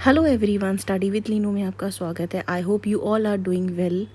Hello everyone, study with Leenu में आपका स्वागत है। I hope you all are doing well.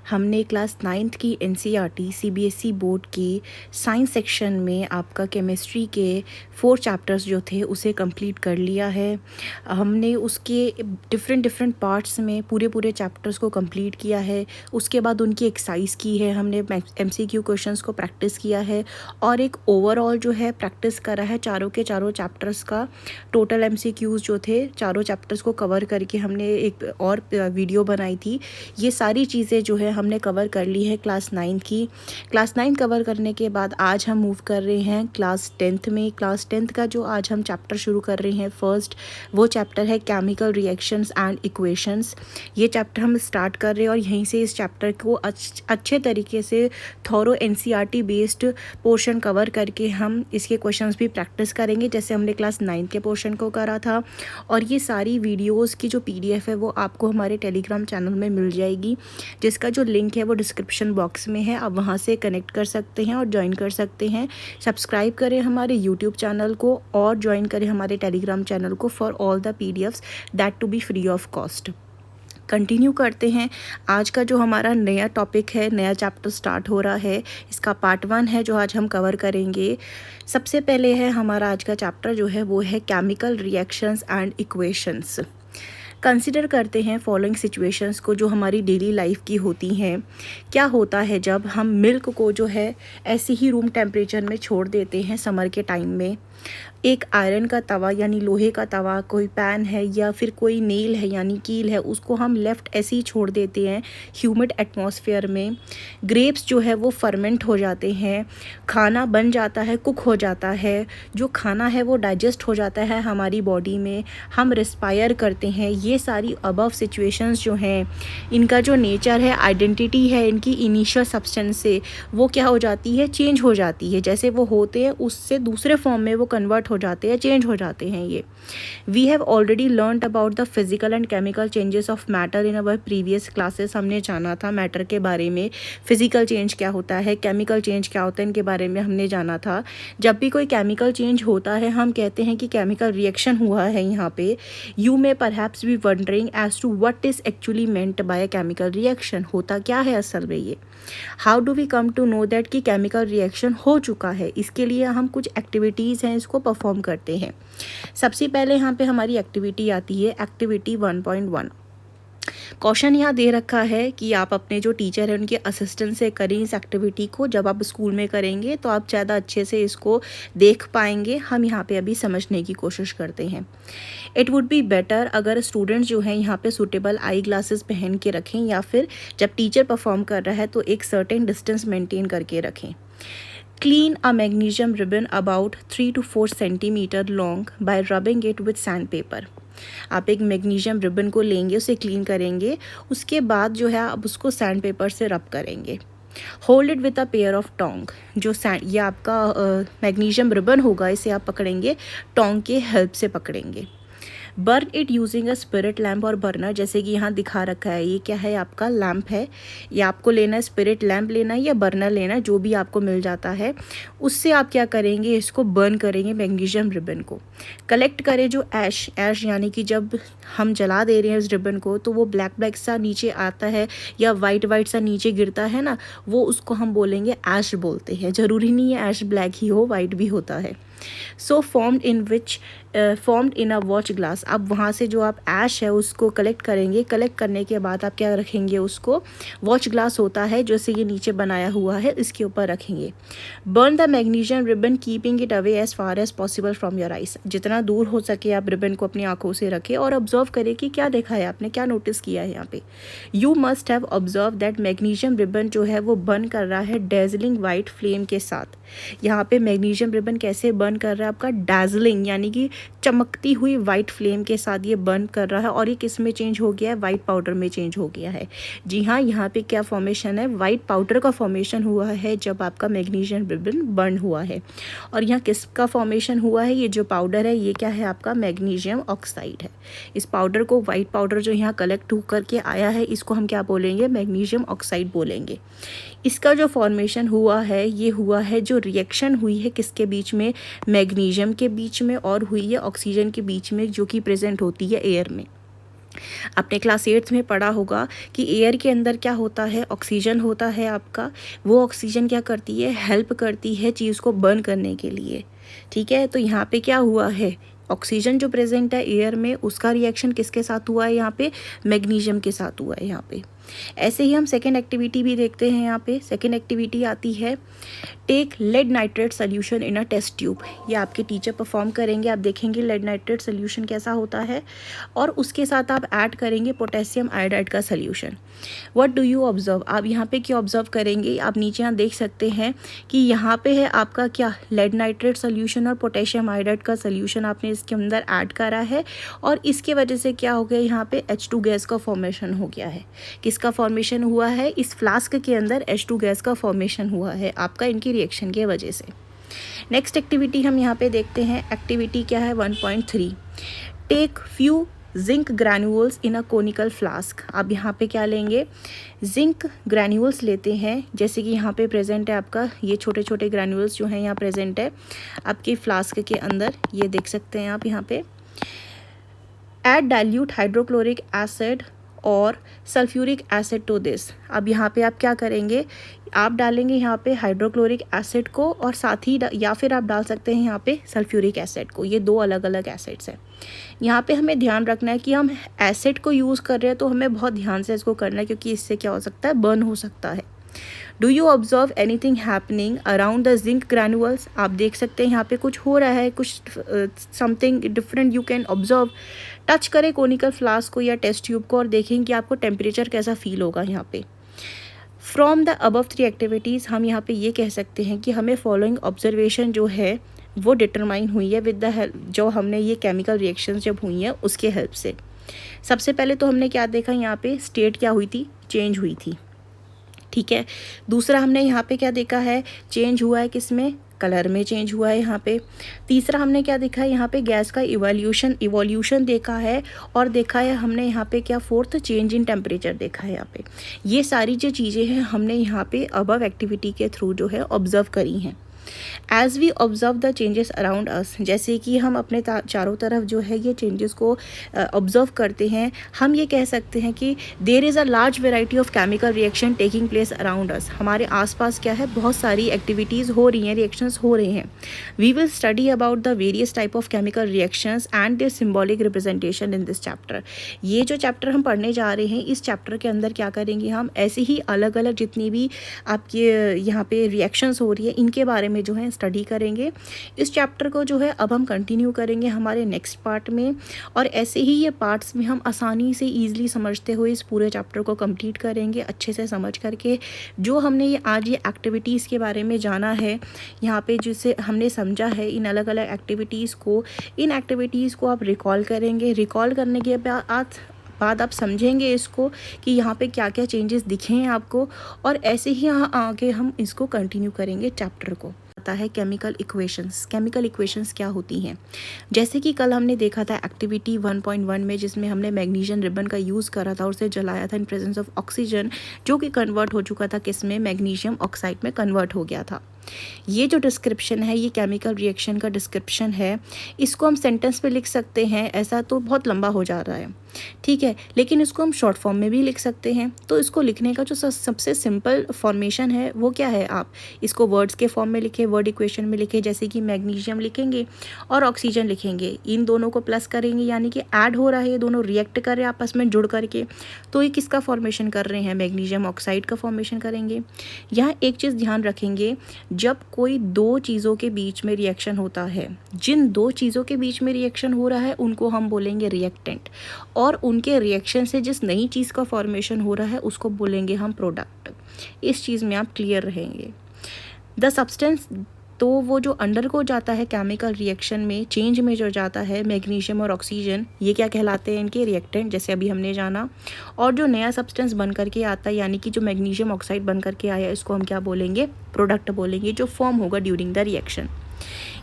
हमने क्लास 9th की एनसीईआरटी सीबीएसई बोर्ड के साइंस सेक्शन में आपका केमिस्ट्री के 4 चैप्टर्स जो थे उसे कंप्लीट कर लिया है। हमने उसके डिफरेंट पार्ट्स में पूरे चैप्टर्स को कंप्लीट किया है। उसके बाद उनकी एक्सरसाइज की है, हमने एमसीक्यू क्वेश्चंस को प्रैक्टिस किया है और एक ओवरऑल जो है प्रैक्टिस करा है चारों के चारों चैप्टर्स का। टोटल एमसीक्यूज़ जो थे चारों चैप्टर्स को कवर करके हमने एक और वीडियो बनाई थी। ये सारी चीज़ें जो है हमने कवर कर ली है क्लास 9 की। क्लास 9 कवर करने के बाद आज हम मूव कर रहे हैं क्लास 10th में। क्लास 10th का जो आज हम चैप्टर शुरू कर रहे हैं फर्स्ट, वो चैप्टर है केमिकल रिएक्शंस एंड इक्वेशंस। ये चैप्टर हम स्टार्ट कर रहे हैं और यहीं से इस चैप्टर को अच्छे तरीके से thorough NCERT based portion cover करके हम इसके क्वेश्चंस भी प्रैक्टिस करेंगे जैसे हमने क्लास 9 के पोर्शन को करा था। और ये सारी वीडियोस की जो पीडीएफ है वो आपको हमारे टेलीग्राम चैनल में मिल जाएगी, जिसका जो लिंक है वो डिस्क्रिप्शन बॉक्स में है। आप वहाँ से कनेक्ट कर सकते हैं और ज्वाइन कर सकते हैं। सब्सक्राइब करें हमारे यूट्यूब चैनल को और ज्वाइन करें हमारे टेलीग्राम चैनल को for all the PDFs that to be free of cost. Continue करते हैं। आज का जो हमारा नया टॉपिक है, नया चैप्टर स्टार्ट हो रहा है, इसका पार्ट 1 है जो आज हम कवर करेंगे। सबसे पहले है हमारा आज का चैप्टर जो है वो है chemical reactions and equations. Consider करते हैं फॉलोइंग सिचुएशंस को जो हमारी डेली लाइफ की होती हैं। क्या होता है जब हम मिल्क को जो है ऐसे ही रूम टेम्परेचर में छोड़ देते हैं समर के टाइम में। एक आयरन का तवा यानी लोहे का तवा, कोई पैन है या फिर कोई नेल है यानी कील है, उसको हम लेफ़्ट ऐसे ही छोड़ देते हैं ह्यूमिड एटमॉस्फेयर में। ग्रेप्स जो है वो फर्मेंट हो जाते हैं, खाना बन जाता है, कुक हो जाता है। जो खाना है वो डाइजेस्ट हो जाता है हमारी बॉडी में, हम रिस्पायर करते हैं। ये सारी अबव सिचुएशंस जो हैं, इनका जो नेचर है, आइडेंटिटी है इनकी इनिशियल सब्सटेंस से, वो क्या हो जाती है, चेंज हो जाती है। जैसे वो होते हैं उससे दूसरे फॉर्म में वो कन्वर्ट हो जाते हैं, चेंज हो जाते हैं। ये we have already learned about the physical and chemical changes of matter in our previous classes. हमने जाना था मैटर के बारे में, फिजिकल चेंज क्या होता है, केमिकल चेंज क्या होता है, इनके बारे में हमने जाना था। जब भी कोई केमिकल चेंज होता है हम कहते हैं कि केमिकल रिएक्शन हुआ है यहाँ पे। You may perhaps be wondering as to what is actually meant by a chemical reaction. होता क्या है असल में ये। How do we come to know that कि केमिकल रिएक्शन हो चुका है। इसके लिए हम कुछ एक्टिविटीज़ हैं इसको परफॉर्म करते हैं। सबसे पहले यहाँ पे हमारी एक्टिविटी आती है एक्टिविटी 1.1। क्वेश्चन यहाँ दे रखा है कि आप अपने जो टीचर हैं उनके असिस्टेंट से करें इस एक्टिविटी को। जब आप स्कूल में करेंगे तो आप ज़्यादा अच्छे से इसको देख पाएंगे। हम यहाँ पे अभी समझने की कोशिश करते हैं। इट वुड बी बेटर अगर स्टूडेंट्स जो हैं यहाँ पे सूटेबल आई ग्लासेस पहन के रखें, या फिर जब टीचर परफॉर्म कर रहा है तो एक सर्टेन डिस्टेंस मेंटेन करके रखें। Clean a magnesium ribbon about 3 to 4 centimeter long by rubbing it with sandpaper। आप एक मैग्नीशियम रिबन को लेंगे, उसे क्लीन करेंगे, उसके बाद जो है आप उसको सैंड पेपर से रब करेंगे। Hold it with a pair of tong. जो सैंड ये आपका मैग्नीशियम रिबन होगा, इसे आप पकड़ेंगे, टोंग के हेल्प से पकड़ेंगे। Burn it using a spirit lamp और बर्नर। जैसे कि यहाँ दिखा रखा है, ये क्या है, आपका लैम्प है। ये आपको लेना है, स्पिरिट लैम्प लेना है या बर्नर लेना है, जो भी आपको मिल जाता है। उससे आप क्या करेंगे, इसको बर्न करेंगे मैग्नीशियम रिबन को। कलेक्ट करें जो ऐश यानी कि जब हम जला दे रहे हैं उस रिबन को तो वो ब्लैक सा नीचे आता है या वाइट सा नीचे गिरता है ना, वो उसको हम बोलेंगे ऐश बोलते हैं। ज़रूरी नहीं है ऐश ब्लैक ही हो, वाइट भी होता है। So formed in a watch glass. अब वहाँ से जो आप ऐश है उसको कलेक्ट करेंगे। कलेक्ट करने के बाद आप क्या रखेंगे, उसको वॉच ग्लास होता है जैसे ये नीचे बनाया हुआ है, इसके ऊपर रखेंगे। Burn the magnesium ribbon keeping it away as far as possible from your eyes. जितना दूर हो सके आप रिबन को अपनी आंखों से रखें और ऑब्जर्व करें कि क्या देखा है आपने, क्या नोटिस किया है यहाँ पे। You must have observe that magnesium ribbon जो है वो बर्न कर रहा है डेजलिंग वाइट फ्लेम के साथ। यहाँ पे मैग्नीशियम रिबन कैसे बर्न कर रहा है, आपका डार्जलिंग यानी कि चमकती हुई वाइट फ्लेम के साथ ये बर्न कर रहा है। और ये किस में चेंज हो गया है, वाइट पाउडर में चेंज हो गया है। जी हाँ, यहाँ पे क्या फॉर्मेशन है, वाइट पाउडर का फॉर्मेशन हुआ है जब आपका मैग्नीशियम रिबन बर्न हुआ है। और यहाँ किसका फॉर्मेशन हुआ है, ये जो पाउडर है ये क्या है, आपका मैग्नीशियम ऑक्साइड है। इस पाउडर को, वाइट पाउडर जो यहाँ कलेक्ट होकर के आया है, इसको हम क्या बोलेंगे, मैग्नीशियम ऑक्साइड बोलेंगे। इसका जो फॉर्मेशन हुआ है ये हुआ है, जो रिएक्शन हुई है किसके बीच में, मैग्नीशियम के बीच में, और हुई है ऑक्सीजन के बीच में, जो कि प्रेजेंट होती है एयर में। आपने क्लास 8th में पढ़ा होगा कि एयर के अंदर क्या होता है, ऑक्सीजन होता है आपका। वो ऑक्सीजन क्या करती है, हेल्प करती है चीज़ को बर्न करने के लिए। ठीक है, तो यहाँ पे क्या हुआ है, ऑक्सीजन जो प्रेजेंट है एयर में उसका रिएक्शन किसके साथ हुआ है, यहाँ पे मैग्नीशियम के साथ हुआ है यहाँ पे। ऐसे ही हम सेकेंड एक्टिविटी भी देखते हैं। यहाँ पे सेकेंड एक्टिविटी आती है, take lead nitrate solution in a test tube. ये आपके टीचर परफॉर्म करेंगे, आप देखेंगे लेड नाइट्रेट सोल्यूशन कैसा होता है, और उसके साथ आप ऐड करेंगे पोटेशियम आयोडाइड का solution. What do you observe, आप यहाँ पे क्या ऑब्जर्व करेंगे, आप नीचे यहाँ देख सकते हैं कि यहाँ पे है आपका क्या, लेड नाइट्रेट सोल्यूशन और पोटेशियम आयोडाइड का सोल्यूशन आपने इसके अंदर ऐड करा है, और इसके वजह से क्या हो गया, यहाँ पे H2 गैस का फॉर्मेशन हो गया है। किसका फॉर्मेशन हुआ है, इस फ्लास्क के अंदर H2 गैस का फॉर्मेशन हुआ है आपका इनकी रिएक्शन के वजह से। नेक्स्ट एक्टिविटी हम यहाँ पे देखते हैं, एक्टिविटी क्या है 1.3, take few zinc granules in a conical flask. अब यहाँ पे क्या लेंगे, जिंक ग्रैन्यूल्स लेते हैं, जैसे कि यहाँ पे प्रेजेंट है आपका ये छोटे छोटे ग्रैन्यूल्स जो हैं यहाँ प्रेजेंट है आपके फ्लास्क के अंदर, ये देख सकते हैं आप यहाँ पे। ऐड डाइल्यूट हाइड्रोक्लोरिक एसिड और सल्फ्यूरिक एसिड टू दिस। अब यहाँ पे आप क्या करेंगे, आप डालेंगे यहाँ पे हाइड्रोक्लोरिक एसिड को, और साथ ही या फिर आप डाल सकते हैं यहाँ पे सल्फ्यूरिक एसिड को। ये दो अलग अलग एसिड्स हैं। यहाँ पे हमें ध्यान रखना है कि हम एसिड को यूज़ कर रहे हैं तो हमें बहुत ध्यान से इसको करना है, क्योंकि इससे क्या हो सकता है, बर्न हो सकता है। Do you observe anything happening around the zinc granules. आप देख सकते हैं यहाँ पे कुछ हो रहा है, कुछ something different you can observe. Touch करें कोनिकल फ्लास्क को या टेस्ट ट्यूब को और देखें कि आपको टेम्परेचर कैसा फील होगा यहाँ पे। फ्रॉम द अबव 3 एक्टिविटीज़ हम यहाँ पे ये कह सकते हैं कि हमें फॉलोइंग ऑब्जर्वेशन जो है वो डिटरमाइन हुई है विद द हेल्प, जो हमने ये केमिकल रिएक्शंस जब हुई हैं उसके हेल्प से। सबसे पहले तो हमने क्या देखा, यहाँ पे स्टेट क्या हुई थी, चेंज हुई थी। ठीक है, दूसरा हमने यहाँ पे क्या देखा है, चेंज हुआ है किसमें, कलर में चेंज हुआ है यहाँ पे। तीसरा हमने क्या देखा है, यहाँ पे गैस का इवोल्यूशन देखा है, और देखा है हमने यहाँ पे क्या, फोर्थ चेंज इन टेम्परेचर देखा है यहाँ पे। ये सारी जो चीज़ें हैं हमने यहाँ पे अबव एक्टिविटी के थ्रू जो है ऑब्जर्व करी हैं। As we observe the changes around us, जैसे कि हम अपने चारों तरफ जो है ये चेंजेस को ऑब्जर्व करते हैं, हम ये कह सकते हैं कि there is a large variety of chemical reaction taking place around us. हमारे आसपास क्या है, बहुत सारी एक्टिविटीज़ हो रही हैं, रिएक्शंस हो रहे हैं। We will study about the various type of chemical reactions and their symbolic representation in this chapter. ये जो चैप्टर हम पढ़ने जा रहे हैं, इस चैप्टर के अंदर क्या करेंगे, हम ऐसे ही अलग अलग जितनी भी आपके यहाँ पे रिएक्शंस हो रही है इनके बारे में जो है स्टडी करेंगे। इस चैप्टर को जो है अब हम कंटिन्यू करेंगे हमारे नेक्स्ट पार्ट में, और ऐसे ही ये पार्ट्स में हम आसानी से ईजिली समझते हुए इस पूरे चैप्टर को कंप्लीट करेंगे, अच्छे से समझ करके। जो हमने ये आज ये एक्टिविटीज़ के बारे में जाना है यहाँ पे, जिसे हमने समझा है इन अलग अलग एक्टिविटीज़ को, इन एक्टिविटीज़ को आप रिकॉल करेंगे। रिकॉल करने के बाद आप समझेंगे इसको कि यहाँ पे क्या क्या चेंजेस दिखे हैं आपको, और ऐसे ही यहाँ आगे हम इसको कंटिन्यू करेंगे चैप्टर को। आता है केमिकल इक्वेशंस। केमिकल इक्वेशंस क्या होती हैं, जैसे कि कल हमने देखा था एक्टिविटी 1.1 में, जिसमें हमने मैग्नीशियम रिबन का यूज़ करा था और उसे जलाया था इन प्रेजेंस ऑफ ऑक्सीजन, जो कि कन्वर्ट हो चुका था किसमें, मैग्नीशियम ऑक्साइड में कन्वर्ट हो गया था। ये जो डिस्क्रिप्शन है, ये केमिकल रिएक्शन का डिस्क्रिप्शन है, इसको हम सेंटेंस पे लिख सकते हैं, ऐसा तो बहुत लंबा हो जा रहा है, ठीक है, लेकिन इसको हम शॉर्ट फॉर्म में भी लिख सकते हैं। तो इसको लिखने का जो सबसे सिंपल फॉर्मेशन है वो क्या है, आप इसको वर्ड्स के फॉर्म में लिखें, वर्ड इक्वेशन में लिखें, जैसे कि मैग्नीशियम लिखेंगे और ऑक्सीजन लिखेंगे, इन दोनों को प्लस करेंगे, यानी कि ऐड हो रहा है, ये दोनों रिएक्ट कर रहे हैं आपस में जुड़ करके, तो ये किसका फॉर्मेशन कर रहे हैं, मैग्नीशियम ऑक्साइड का फॉर्मेशन करेंगे। यहाँ एक चीज़ ध्यान रखेंगे, जब कोई दो चीज़ों के बीच में रिएक्शन होता है, जिन दो चीज़ों के बीच में रिएक्शन हो रहा है उनको हम बोलेंगे रिएक्टेंट, और उनके रिएक्शन से जिस नई चीज़ का फॉर्मेशन हो रहा है उसको बोलेंगे हम प्रोडक्ट। इस चीज़ में आप क्लियर रहेंगे। द सब्सटेंस, तो वो जो अंडर को जाता है केमिकल रिएक्शन में, चेंज में जो जाता है मैग्नीशियम और ऑक्सीजन, ये क्या कहलाते हैं, इनके रिएक्टेंट, जैसे अभी हमने जाना। और जो नया सब्सटेंस बन करके आता है, यानी कि जो मैग्नीशियम ऑक्साइड बन करके आया, इसको हम क्या बोलेंगे, प्रोडक्ट बोलेंगे, जो फॉर्म होगा ड्यूरिंग द रिएक्शन।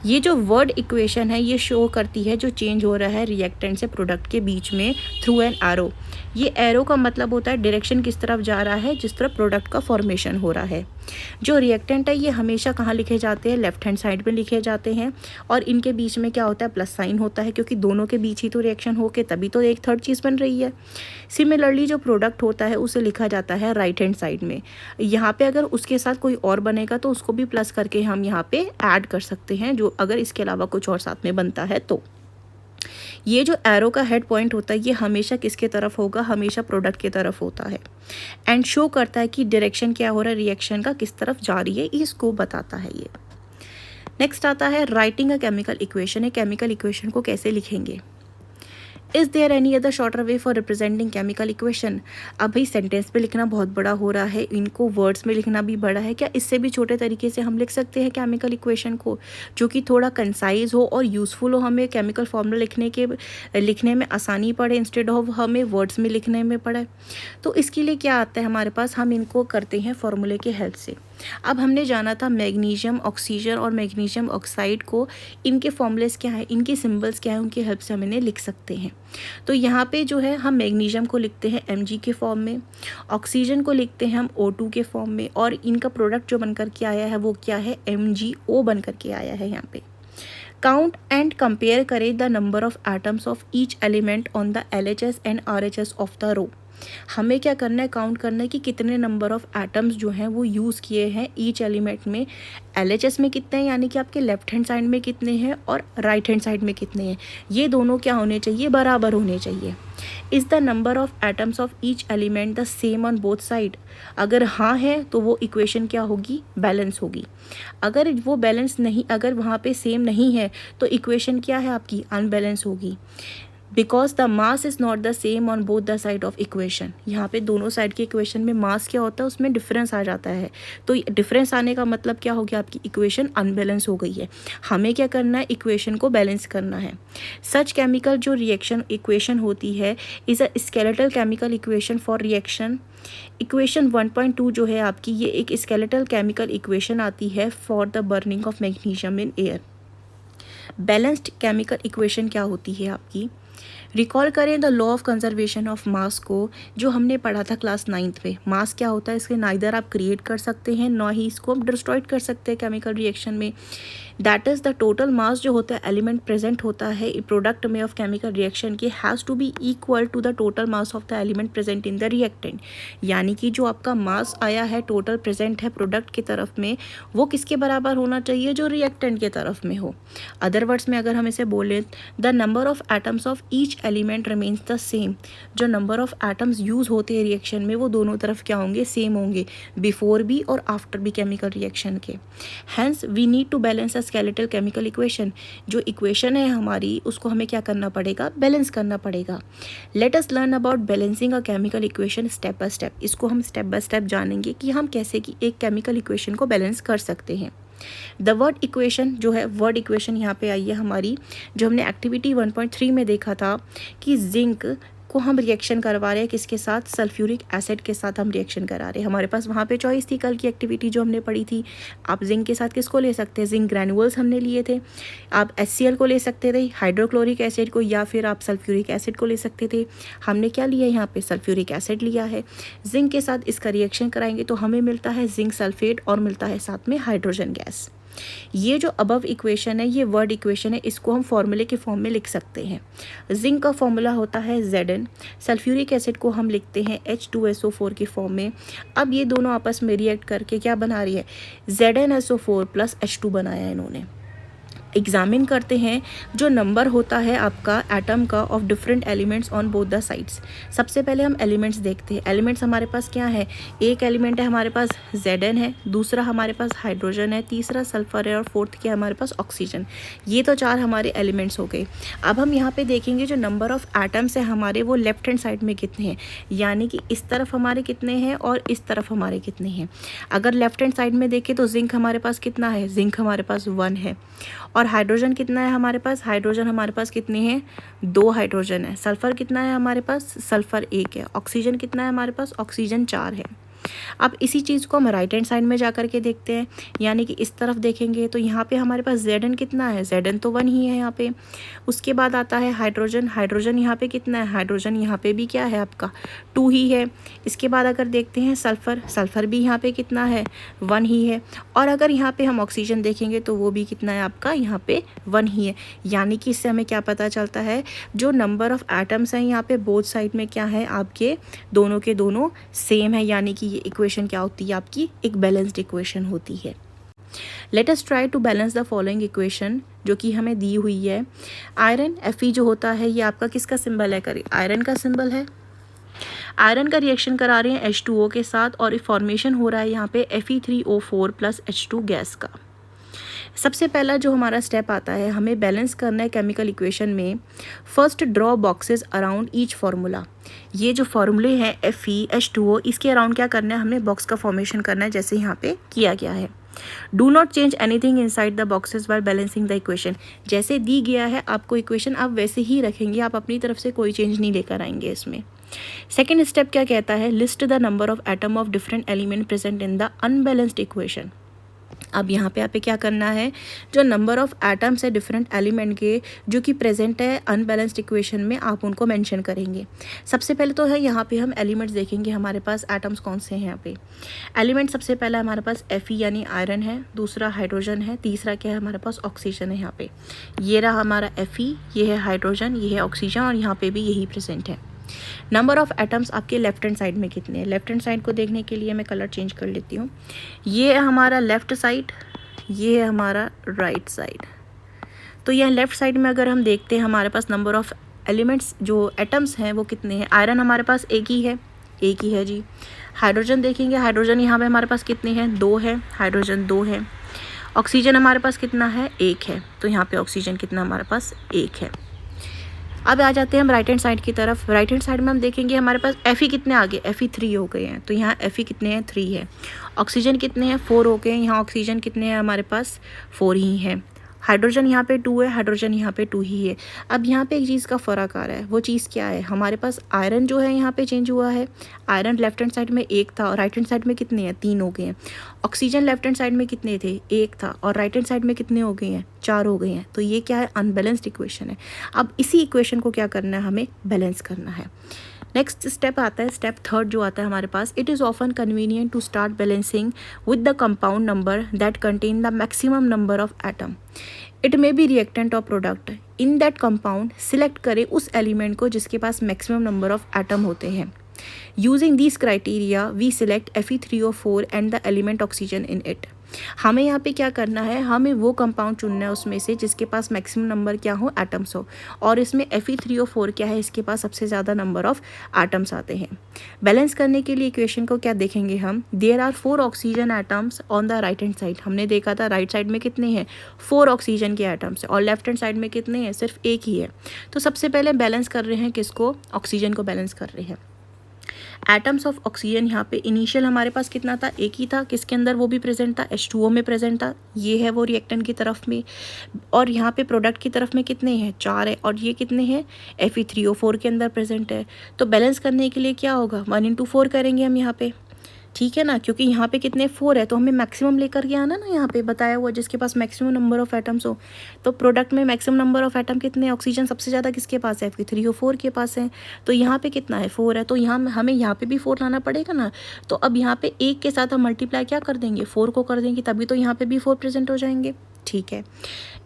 ये जो वर्ड इक्वेशन है ये शो करती है जो चेंज हो रहा है रिएक्टेंट से प्रोडक्ट के बीच में थ्रू एन एरो। ये एरो का मतलब होता है डायरेक्शन किस तरफ जा रहा है, जिस तरफ प्रोडक्ट का फॉर्मेशन हो रहा है। जो रिएक्टेंट है ये हमेशा कहाँ लिखे जाते हैं, लेफ्ट हैंड साइड में लिखे जाते हैं, और इनके बीच में क्या होता है, प्लस साइन होता है, क्योंकि दोनों के बीच ही तो रिएक्शन हो के तभी तो एक थर्ड चीज़ बन रही है। सिमिलरली जो प्रोडक्ट होता है उसे लिखा जाता है राइट हैंड साइड में। यहाँ पे अगर उसके साथ कोई और बनेगा तो उसको भी प्लस करके हम यहाँ पे ऐड कर सकते हैं, जो अगर इसके अलावा कुछ और साथ में बनता है तो। ये जो एरो का हेड पॉइंट होता है ये हमेशा किसके तरफ होगा, हमेशा प्रोडक्ट की तरफ होता है, एंड शो करता है कि डायरेक्शन क्या हो रहा है रिएक्शन का, किस तरफ जा रही है, इसको बताता है ये। नेक्स्ट आता है राइटिंग अ केमिकल इक्वेशन। है केमिकल इक्वेशन को कैसे लिखेंगे। Is there any other shorter way for representing chemical equation. अब भाई सेंटेंस पे लिखना बहुत बड़ा हो रहा है, इनको वर्ड्स में लिखना भी बड़ा है, क्या इससे भी छोटे तरीके से हम लिख सकते हैं केमिकल इक्वेशन को, जो कि थोड़ा कंसाइज हो और यूज़फुल हो, हमें केमिकल फॉर्मूला लिखने में आसानी पड़े, इंस्टेड ऑफ हमें वर्ड्स में लिखने में पड़े। तो इसके लिए क्या आता है हमारे पास, हम इनको करते हैं फॉर्मूले के हेल्प से। अब हमने जाना था मैग्नीशियम ऑक्सीजन और मैग्नीशियम ऑक्साइड को, इनके फॉर्मूलेस क्या है, इनके सिंबल्स क्या है, उनकी हेल्प से हम इन्हें लिख सकते हैं। तो यहाँ पे जो है हम मैग्नीशियम को लिखते हैं Mg के फॉर्म में, ऑक्सीजन को लिखते हैं हम O2 के फॉर्म में, और इनका प्रोडक्ट जो बनकर के आया है वो क्या है, MgO बनकर के आया है यहाँ पे। काउंट एंड कंपेयर करें the number of atoms of each element on the LHS and RHS of the row. हमें क्या करना है, काउंट करना है कि कितने नंबर ऑफ एटम्स जो हैं वो यूज़ किए हैं ईच एलिमेंट में। LHS में कितने हैं, यानी कि आपके लेफ्ट हैंड साइड में कितने हैं और राइट हैंड साइड में कितने हैं, ये दोनों क्या होने चाहिए, बराबर होने चाहिए। Is the number of atoms of each element the same on both side. अगर हाँ है तो वो इक्वेशन क्या होगी, बैलेंस होगी। अगर वो बैलेंस नहीं, अगर वहाँ पे सेम नहीं है तो इक्वेशन क्या है आपकी, अनबैलेंस होगी। Because the mass is not the same on both the side of equation. यहाँ पे दोनों साइड के इक्वेशन में मास क्या होता है, उसमें डिफरेंस आ जाता है। तो डिफरेंस आने का मतलब क्या हो गया, आपकी इक्वेशन अनबैलेंस हो गई है। हमें क्या करना है, इक्वेशन को बैलेंस करना है। सच केमिकल जो रिएक्शन इक्वेशन होती है is a skeletal chemical equation for reaction. Equation 1.2 जो है आपकी, ये एक स्केलेटल केमिकल इक्वेशन आती है for the burning of magnesium in air. Balanced chemical equation क्या होती है आपकी, रिकॉल करें the law of conservation of mass को, जो हमने पढ़ा था क्लास 9th में। मास क्या होता है, इसके नाइदर आप क्रिएट कर सकते हैं ना ही इसको आप डिस्ट्रॉयड कर सकते हैं केमिकल रिएक्शन में। That is the total mass जो होता है एलिमेंट प्रेजेंट होता है प्रोडक्ट में ऑफ केमिकल रिएक्शन के, has to be equal to the total mass of the element present in the reactant. यानी कि जो आपका मास आया है, टोटल प्रेजेंट है प्रोडक्ट की तरफ में, वो किसके बराबर होना चाहिए, जो रिएक्टेंट के तरफ में हो। अदर वर्ड्स में अगर हम इसे बोलें, the number of atoms of each element remains the same. जो नंबर ऑफ एटम्स यूज़ होते हैं रिएक्शन में वो दोनों तरफ क्या होंगे, सेम होंगे, बिफोर भी और आफ्टर भी केमिकल रिएक्शन के। Hence we need to balance a skeletal chemical equation. जो इक्वेशन है हमारी उसको हमें क्या करना पड़ेगा, बैलेंस करना पड़ेगा। Let us learn about balancing a chemical equation step by step. इसको हम स्टेप बाय स्टेप जानेंगे कि हम कैसे कि एक केमिकल इक्वेशन को बैलेंस कर सकते हैं। द वर्ड इक्वेशन जो है, वर्ड इक्वेशन यहाँ पे आई है हमारी, जो हमने एक्टिविटी 1.3 में देखा था कि जिंक को हम रिएक्शन करवा रहे हैं किसके साथ, सल्फ्यूरिक एसिड के साथ हम रिएक्शन करा रहे हैं। हमारे पास वहाँ पे चॉइस थी कल की एक्टिविटी जो हमने पढ़ी थी। आप जिंक के साथ किसको ले सकते हैं, जिंक ग्रैनुअल्स हमने लिए थे। आप HCl को ले सकते थे, हाइड्रोक्लोरिक एसिड को, या फिर आप सल्फ्यूरिक एसिड को ले सकते थे। हमने क्या लिया यहाँ पे, सल्फ्यूरिक एसिड लिया है। जिंक के साथ इसका रिएक्शन कराएंगे तो हमें मिलता है जिंक सल्फेट और मिलता है साथ में हाइड्रोजन गैस। ये जो अबव इक्वेशन है ये वर्ड इक्वेशन है, इसको हम फॉर्मूले के फॉर्म में लिख सकते हैं। जिंक का फॉर्मूला होता है Zn, सल्फ्यूरिक एसिड को हम लिखते हैं H2SO4 के फॉर्म में। अब ये दोनों आपस में रिएक्ट करके क्या बना रही है, ZnSO4 प्लस H2 बनाया है इन्होंने। एग्जामिन करते हैं जो नंबर होता है आपका एटम का of different elements on both the sides. सबसे पहले हम एलिमेंट्स देखते हैं। एलिमेंट्स हमारे पास क्या है, एक एलिमेंट है हमारे पास Zn है, दूसरा हमारे पास हाइड्रोजन है, तीसरा सल्फर है और फोर्थ क्या है हमारे पास ऑक्सीजन। ये तो 4 हमारे एलिमेंट्स हो गए। अब हम यहाँ पे देखेंगे जो नंबर ऑफ एटम्स है हमारे वो लेफ्ट हैंड साइड में कितने हैं, यानी कि इस तरफ हमारे कितने हैं और इस तरफ हमारे कितने हैं। अगर लेफ्ट हैंड साइड में देखें तो जिंक हमारे पास कितना है, जिंक हमारे पास 1 है। और हाइड्रोजन कितना है हमारे पास, हाइड्रोजन हमारे पास कितने हैं, 2 हाइड्रोजन है। सल्फर कितना है हमारे पास, सल्फर 1 है। ऑक्सीजन कितना है हमारे पास, ऑक्सीजन 4 है। अब इसी चीज़ को हम राइट हैंड साइड में जा कर के देखते हैं, यानी कि इस तरफ देखेंगे तो यहाँ पे हमारे पास Zn कितना है, Zn तो 1 ही है यहाँ पे। उसके बाद आता है हाइड्रोजन, हाइड्रोजन यहाँ पे कितना है, हाइड्रोजन यहाँ पे भी क्या है आपका 2 ही है। इसके बाद अगर देखते हैं सल्फ़र, सल्फ़र भी यहाँ पे कितना है 1 ही है। और अगर यहाँ पे हम ऑक्सीजन देखेंगे तो वो भी कितना है आपका यहाँ पे 1 ही है। यानी कि इससे हमें क्या पता चलता है, जो नंबर ऑफ़ एटम्स हैं यहाँ पे बोथ साइड में क्या है आपके दोनों के दोनों सेम है, यानी कि ये इक्वेशन क्या होती है आपकी एक बैलेंस्ड इक्वेशन होती है। Let us try to balance the following equation जो कि हमें दी हुई है। आयरन Fe जो होता है ये आपका किसका सिंबल है, करिए आयरन का सिंबल है। आयरन का रिएक्शन करा रहे हैं H2O के साथ और फॉर्मेशन हो रहा है यहाँ पे Fe3O4 प्लस H2 गैस का। सबसे पहला जो हमारा स्टेप आता है, हमें बैलेंस करना है केमिकल इक्वेशन में। First draw boxes around each formula. ये जो फार्मूले हैं Fe H2O इसके अराउंड क्या करना है, हमने बॉक्स का फॉर्मेशन करना है जैसे यहाँ पे किया गया है। Do not change anything inside the boxes while balancing the equation. जैसे दी गया है आपको इक्वेशन आप वैसे ही रखेंगे, आप अपनी तरफ से कोई चेंज नहीं लेकर आएंगे इसमें। सेकेंड स्टेप क्या कहता है, list the number of atom of different element present in the unbalanced equation. अब यहाँ पे आपको क्या करना है, जो नंबर ऑफ़ एटम्स है डिफरेंट एलिमेंट के जो कि प्रेजेंट है अनबैलेंस्ड इक्वेशन में, आप उनको मेंशन करेंगे। सबसे पहले तो है यहाँ पे हम एलिमेंट्स देखेंगे, हमारे पास एटम्स कौन से हैं यहाँ पे। एलिमेंट सबसे पहला हमारे पास Fe यानी आयरन है, दूसरा हाइड्रोजन है, तीसरा क्या है हमारे पास ऑक्सीजन है। यहाँ पे ये रहा हमारा Fe, ये है हाइड्रोजन, ये है ऑक्सीजन और यहाँ पे भी यही प्रेजेंट है। नंबर ऑफ़ एटम्स आपके लेफ्ट हैंड साइड में कितने हैं, लेफ्ट हैंड साइड को देखने के लिए मैं कलर चेंज कर लेती हूँ। ये है हमारा लेफ़्ट साइड, ये है हमारा राइट साइड। तो यह लेफ़्ट साइड में अगर हम देखते हैं हमारे पास नंबर ऑफ़ एलिमेंट्स जो एटम्स हैं वो कितने हैं। आयरन हमारे पास एक ही है जी। हाइड्रोजन देखेंगे, हाइड्रोजन यहाँ पे हमारे पास कितने हैं, 2 है, हाइड्रोजन 2 है। ऑक्सीजन हमारे पास कितना है, 1 है, तो यहाँ पे ऑक्सीजन कितना हमारे पास 1 है। अब आ जाते हैं हम राइट हैंड साइड की तरफ। राइट हैंड साइड में हम देखेंगे हमारे पास Fe कितने आ गए, Fe3 हो गए हैं, तो यहाँ Fe कितने हैं 3 है। ऑक्सीजन कितने हैं 4 हो गए हैं, यहाँ ऑक्सीजन कितने हैं हमारे पास 4 ही हैं। हाइड्रोजन यहाँ पे 2 है, हाइड्रोजन यहाँ पे 2 ही है। अब यहाँ पे एक चीज़ का फ़र्क आ रहा है, वो चीज़ क्या है, हमारे पास आयरन जो है यहाँ पे चेंज हुआ है। आयरन लेफ्ट हैंड साइड में 1 था और राइट हैंड साइड में कितने हैं 3 हो गए हैं। ऑक्सीजन लेफ्ट हैंड साइड में कितने थे, 1 था और राइट हैंड साइड में कितने हो गए हैं, 4 हो गए हैं। तो ये क्या है, अनबैलेंस्ड इक्वेशन है। अब इसी इक्वेशन को क्या करना है, हमें बैलेंस करना है। नेक्स्ट स्टेप आता है, स्टेप थर्ड जो आता है हमारे पास, it is often convenient to start balancing with the compound number that contain the maximum number of atom. It may be reactant और product in that compound. Select करें उस एलिमेंट को जिसके पास मैक्सिमम नंबर ऑफ एटम होते हैं। Using this criteria we select Fe3O4 and the element oxygen in it. हमें यहाँ पे क्या करना है, हमें वो कंपाउंड चुनना है उसमें से जिसके पास मैक्सिमम नंबर क्या हो, एटम्स हो। और इसमें Fe3O4 क्या है, इसके पास सबसे ज़्यादा नंबर ऑफ एटम्स आते हैं। बैलेंस करने के लिए इक्वेशन को क्या देखेंगे हम, there are 4 oxygen atoms on the right hand side. हमने देखा था राइट साइड में कितने हैं 4 ऑक्सीजन के एटम्स और लेफ्ट हैंड साइड में कितने हैं, सिर्फ 1 ही है। तो सबसे पहले बैलेंस कर रहे हैं किसको, ऑक्सीजन को बैलेंस कर रहे हैं। एटम्स ऑफ ऑक्सीजन यहाँ पे इनिशियल हमारे पास कितना था, 1 ही था। किसके अंदर वो भी प्रेजेंट था, H2O में प्रेजेंट था। ये है वो रिएक्टेंट की तरफ में। और यहाँ पे प्रोडक्ट की तरफ में कितने हैं, 4 है। और ये कितने हैं, Fe3O4 के अंदर प्रेजेंट है। तो बैलेंस करने के लिए क्या होगा, 1 into 4 करेंगे हम यहाँ पे, ठीक है ना, क्योंकि यहाँ पे कितने 4 है तो हमें मैक्सिमम लेकर के आना ना, यहाँ पे बताया हुआ जिसके पास मैक्सिमम नंबर ऑफ एटम्स हो। तो प्रोडक्ट में मैक्सिमम नंबर ऑफ एटम कितने हैं, ऑक्सीजन सबसे ज़्यादा किसके पास है, Fe3O4 के पास है। तो यहाँ पे कितना है, 4 है। तो यहाँ हमें यहाँ पे भी 4 लाना पड़ेगा ना। तो अब यहाँ पे 1 के साथ हम मल्टीप्लाई क्या कर देंगे, 4 को कर देंगे, तभी तो यहाँ पे भी 4 प्रेजेंट हो जाएंगे, ठीक है।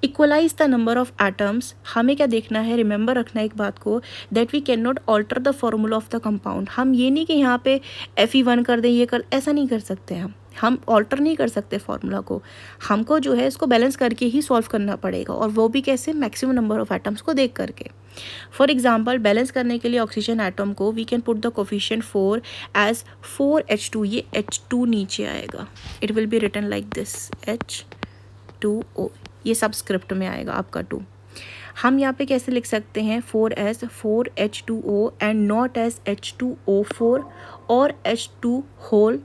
Equalise the number of atoms. हमें क्या देखना है, रिमेंबर रखना है एक बात को, that we can not alter the formula of the compound. हम ये नहीं कि यहाँ पे Fe1 कर दें, ये कर, ऐसा नहीं कर सकते हम ऑल्टर नहीं कर सकते फॉर्मूला को। हमको जो है इसको बैलेंस करके ही सॉल्व करना पड़ेगा, और वो भी कैसे, मैक्सिमम नंबर ऑफ एटम्स को देख करके। फॉर एग्जाम्पल बैलेंस करने के लिए ऑक्सीजन एटम को we can put the coefficient 4 as 4H2। ये H2 नीचे आएगा, it will be written like this H2O, ये सबस्क्रिप्ट में आएगा आपका 2। हम यहाँ पे कैसे लिख सकते हैं, 4 as 4H2O and not as H2O4 और H2 होल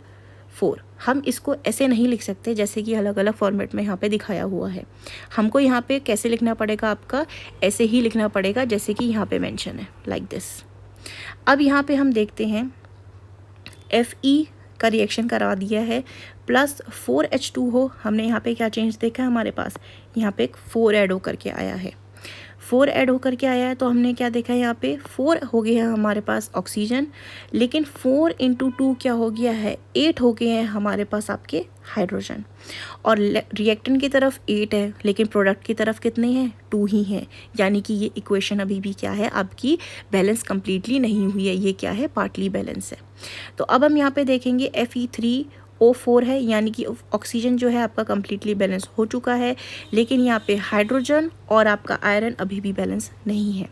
4। हम इसको ऐसे नहीं लिख सकते जैसे कि अलग अलग फॉर्मेट में यहाँ पे दिखाया हुआ है। हमको यहाँ पे कैसे लिखना पड़ेगा, आपका ऐसे ही लिखना पड़ेगा जैसे कि यहाँ पे मेंशन है, लाइक दिस। अब यहाँ पे हम देखते हैं Fe का रिएक्शन करा दिया है, प्लस 4H2O, हमने यहाँ पे क्या चेंज देखा है हमारे पास, यहाँ पे एक 4 ऐड होकर के आया है, 4 ऐड होकर के आया है। तो हमने क्या देखा है यहाँ पे 4 हो गया है हमारे पास ऑक्सीजन, लेकिन 4 × 2 क्या हो गया है, 8 हो गए हैं हमारे पास आपके हाइड्रोजन। और रिएक्टेंट की तरफ 8 है, लेकिन प्रोडक्ट की तरफ कितने हैं, 2 ही हैं। यानी कि ये इक्वेशन अभी भी क्या है आपकी, बैलेंस कंप्लीटली नहीं हुई है, ये क्या है, पार्टली बैलेंस है। तो अब हम यहाँ पे देखेंगे Fe3O4 है, यानी कि ऑक्सीजन जो है आपका कंप्लीटली बैलेंस हो चुका है, लेकिन यहाँ पे हाइड्रोजन और आपका आयरन अभी भी बैलेंस नहीं है।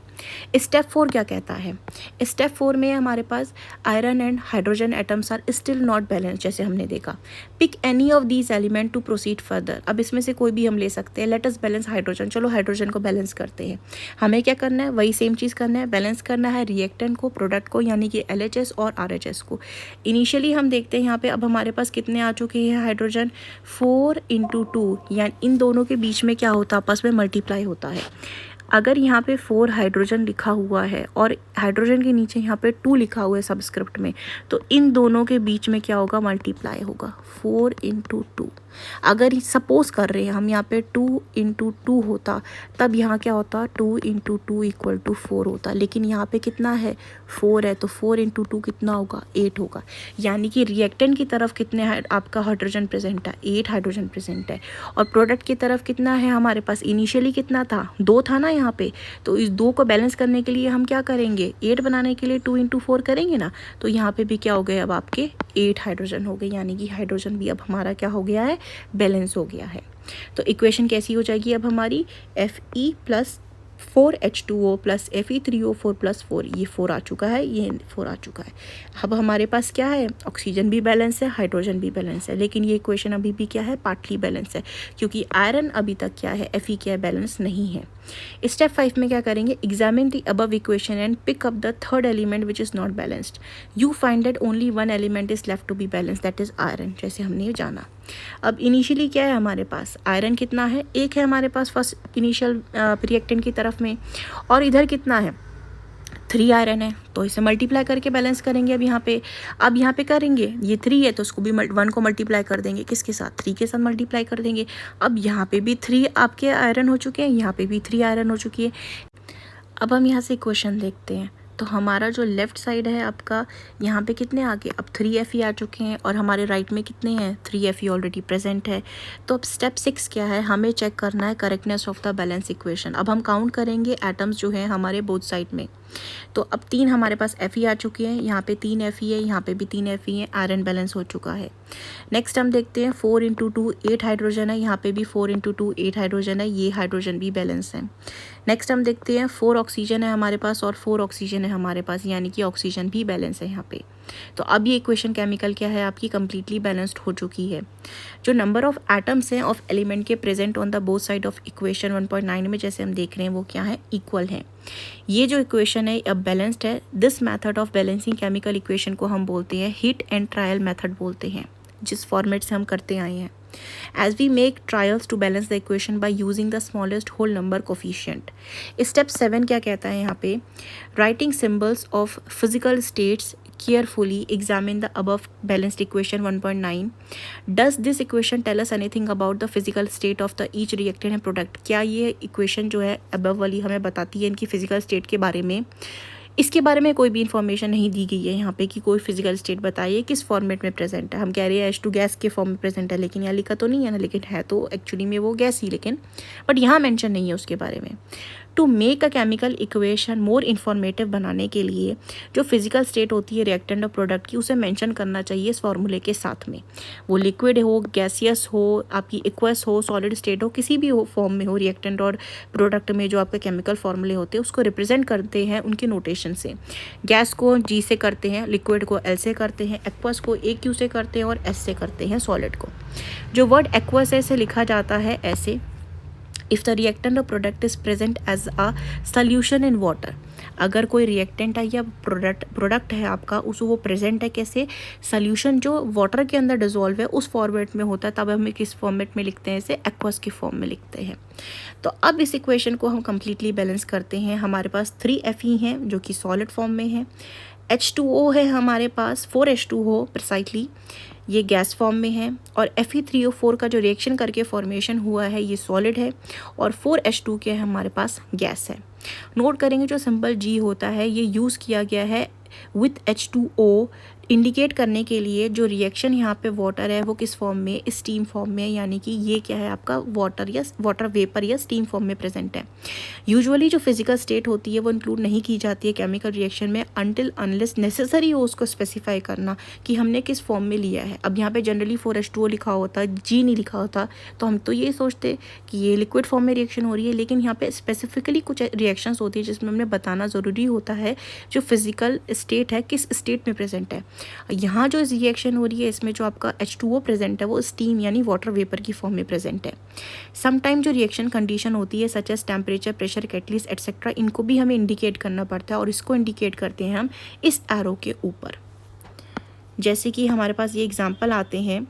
स्टेप 4 क्या कहता है, स्टेप 4 में हमारे पास iron and hydrogen atoms are still not balance, जैसे हमने देखा। Pick any of these element to proceed further, अब इसमें से कोई भी हम ले सकते हैं। लेट अस बैलेंस हाइड्रोजन, चलो हाइड्रोजन को बैलेंस करते हैं। हमें क्या करना है, वही सेम चीज़ करना है, बैलेंस करना है रिएक्टेंट को, प्रोडक्ट को, यानी कि LHS और RHS को। इनिशियली हम देखते हैं यहाँ पे अब हमारे पास कितने आ चुके हैं हाइड्रोजन, 4 × 2, यानी इन दोनों के बीच में क्या होता है, आपस में मल्टीप्लाई होता है। अगर यहाँ पे 4 हाइड्रोजन लिखा हुआ है और हाइड्रोजन के नीचे यहाँ पे 2 लिखा हुआ है सबस्क्रिप्ट में, तो इन दोनों के बीच में क्या होगा, मल्टीप्लाई होगा, 4 × 2। अगर सपोज कर रहे हैं हम यहाँ पे 2 × 2 होता, तब यहाँ क्या होता, 2 × 2 = 4 होता, लेकिन यहाँ पे कितना है, 4 है, तो 4 × 2 कितना होगा, 8 होगा। यानी कि रिएक्टेंट की तरफ कितने आपका हाइड्रोजन प्रेजेंट है, 8 हाइड्रोजन प्रेजेंट है। और प्रोडक्ट की तरफ कितना है हमारे पास, इनिशियली कितना था, 2 था ना यहाँ पे। तो इस 2 को बैलेंस करने के लिए हम क्या करेंगे, 8 बनाने के लिए 2 × 4 करेंगे ना, तो यहाँ पे भी क्या हो गए, अब आपके 8 हाइड्रोजन हो गए, यानी कि हाइड्रोजन भी अब हमारा क्या हो गया है, बैलेंस हो गया है। तो इक्वेशन कैसी हो जाएगी अब हमारी, Fe + 4H2O + Fe3O4 + 4, ये 4 आ चुका है, ये 4 आ चुका है। अब हमारे पास क्या है, ऑक्सीजन भी बैलेंस है, हाइड्रोजन भी बैलेंस है, लेकिन ये इक्वेशन अभी भी क्या है, पार्टली बैलेंस है, क्योंकि आयरन अभी तक क्या है, Fe क्या है, बैलेंस नहीं है। स्टेप 5 में क्या करेंगे, examine the above equation and pick up the third element which is not balanced. You find that only 1 element is left to be balance, that is iron, जैसे हमने जाना। अब इनिशियली क्या है हमारे पास, आयरन कितना है, 1 है हमारे पास फर्स्ट इनिशियल रिएक्टेंट की तरफ में, और इधर कितना है, 3 आयरन है, तो इसे मल्टीप्लाई करके बैलेंस करेंगे। अब यहाँ पे करेंगे, ये 3 है तो उसको भी 1 को मल्टीप्लाई कर देंगे, किसके साथ, 3 के साथ मल्टीप्लाई कर देंगे। अब यहाँ पे भी 3 आपके आयरन हो चुके हैं, यहाँ पे भी 3 आयरन हो चुकी है। अब हम यहाँ से क्वेश्चन देखते हैं, तो हमारा जो लेफ़्ट साइड है आपका, यहाँ पे कितने आ गए, अब 3 Fe आ चुके हैं, और हमारे राइट में कितने हैं, 3 Fe ऑलरेडी प्रेजेंट है। तो अब स्टेप 6 क्या है, हमें चेक करना है correctness of the balance equation. अब हम काउंट करेंगे एटम्स जो हैं हमारे बोथ साइड में। तो अब 3 हमारे पास Fe आ चुके हैं, यहाँ पे 3 Fe है, यहाँ पे भी 3 Fe है, आयरन बैलेंस हो चुका है। नेक्स्ट हम देखते हैं 4 × 2 8 हाइड्रोजन है, यहाँ पे भी 4 × 2 8 हाइड्रोजन है, ये हाइड्रोजन भी बैलेंस है। नेक्स्ट हम देखते हैं 4 ऑक्सीजन है हमारे पास और 4 ऑक्सीजन है हमारे पास, यानी कि ऑक्सीजन भी बैलेंस है यहाँ पे। तो अब ये इक्वेशन केमिकल क्या है आपकी, कंप्लीटली बैलेंस्ड हो चुकी है। जो नंबर ऑफ एटम्स हैं ऑफ एलिमेंट के present on the both side of equation 1.9 में जैसे हम देख रहे हैं वो क्या है, इक्वल है। ये जो इक्वेशन है अब बैलेंस्ड है। This method of balancing chemical equation को हम बोलते हैं हिट एंड ट्रायल मेथड बोलते हैं, जिस फॉर्मेट से हम करते आए हैं। As we make trials to balance the equation by using the smallest whole number coefficient. Step 7 क्या कहता है यहाँ पे, writing symbols of physical states carefully examine the above balanced equation 1.9. Does this equation tell us anything about the physical state of the each reactant and product? क्या ये equation जो है above वाली हमें बताती है इनकी physical state के बारे में? इसके बारे में कोई भी इन्फॉर्मेशन नहीं दी गई है यहाँ पे कि कोई फिजिकल स्टेट बताइए किस फॉर्मेट में प्रेजेंट है। हम कह रहे हैं H2 गैस के फॉर्म में प्रेजेंट है, लेकिन यहाँ लिखा तो नहीं है ना, लेकिन है तो एक्चुअली में वो गैस ही, लेकिन बट यहाँ मेंशन नहीं है उसके बारे में। To make a chemical equation more informative बनाने के लिए जो फिजिकल स्टेट होती है रिएक्टेंट और प्रोडक्ट की, उसे मेंशन करना चाहिए इस फॉर्मूले के साथ में। वो लिक्विड हो, गैसियस हो, आपकी एक्वस हो, सॉलिड स्टेट हो, किसी भी हो फॉर्म में हो, रिएक्टेंट और प्रोडक्ट में जो आपके केमिकल फॉर्मूले होते हैं उसको रिप्रेजेंट करते हैं उनके नोटेशन से। गैस को G से करते हैं, लिक्विड को L से करते हैं, एक्वस को AQ से करते हैं और S से करते हैं सॉलिड को। जो वर्ड एक्वस है इसे लिखा जाता है ऐसे, इफ़ द रिएक्टेंट और product is present as a solution in water. अगर कोई रिएक्टेंट है या प्रोडक्ट है आपका, उस वो प्रेजेंट है कैसे, सल्यूशन जो वाटर के अंदर डिजोल्व है उस फॉर्मेट में होता है, तब हम किस फॉर्मेट में लिखते हैं, इसे एक्वस की फॉर्म में लिखते हैं। तो अब इस इक्वेशन को हम कम्प्लीटली बैलेंस करते हैं। हमारे पास 3 Fe हैं जो कि सॉलिड फॉर्म में है, H2O है हमारे पास, 4H2O प्रिसाइटली, ये गैस फॉर्म में है। और Fe3O4 का जो रिएक्शन करके फॉर्मेशन हुआ है ये सॉलिड है, और 4H2 के हमारे पास गैस है। नोट करेंगे जो सिंबल G होता है ये यूज़ किया गया है विथ H2O इंडिकेट करने के लिए जो रिएक्शन यहाँ पे वाटर है वो किस फॉर्म में, स्टीम फॉर्म में, यानी कि ये क्या है आपका वाटर वेपर या स्टीम फॉर्म में प्रेजेंट है। यूजुअली जो फिजिकल स्टेट होती है वो इंक्लूड नहीं की जाती है केमिकल रिएक्शन में अनटिल अनलेस नेसेसरी हो उसको स्पेसिफाई करना कि हमने किस फॉर्म में लिया है। अब यहाँ पे जनरली 4H2O लिखा होता, G नहीं लिखा होता, तो हम तो ये सोचते कि ये लिक्विड फॉर्म में रिएक्शन हो रही है, लेकिन यहाँ पे स्पेसिफिकली कुछ रिएक्शंस होती है जिसमें हमने बताना ज़रूरी होता है जो फिजिकल स्टेट है किस स्टेट में प्रेजेंट है। यहाँ जो रिएक्शन हो रही है इसमें जो आपका H2O प्रेजेंट है वो स्टीम यानी वाटर वेपर की फॉर्म में प्रेजेंट है। समटाइम जो रिएक्शन कंडीशन होती है such as temperature, pressure, catalyst etcetera, इनको भी हमें इंडिकेट करना पड़ता है और इसको इंडिकेट करते हैं हम इस एरो के ऊपर। जैसे कि हमारे पास ये एग्जांपल आते हैं,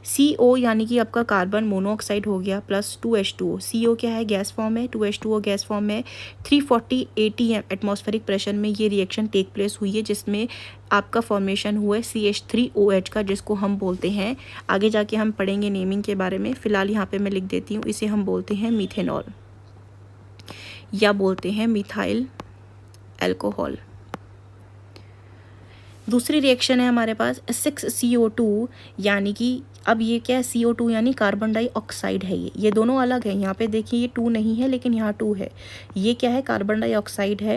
CO यानी कि आपका कार्बन मोनोऑक्साइड हो गया प्लस 2H2O। CO क्या है, गैस फॉर्म है, 2H2O गैस फॉर्म में 340 ATM एटमॉस्फेरिक प्रेशर में ये रिएक्शन टेक प्लेस हुई है जिसमें आपका फॉर्मेशन हुआ है CH3OH का, जिसको हम बोलते हैं, आगे जाके हम पढ़ेंगे नेमिंग के बारे में, फ़िलहाल यहाँ पे मैं लिख देती हूँ, इसे हम बोलते हैं मीथेनॉल या बोलते हैं मिथाइल एल्कोहल। दूसरी रिएक्शन है हमारे पास 6CO2 यानी कि अब ये क्या है, CO2 यानी कार्बन डाइऑक्साइड है। ये दोनों अलग है, यहाँ पे देखिए ये 2 नहीं है लेकिन यहाँ 2 है। ये क्या है, कार्बन डाइऑक्साइड है,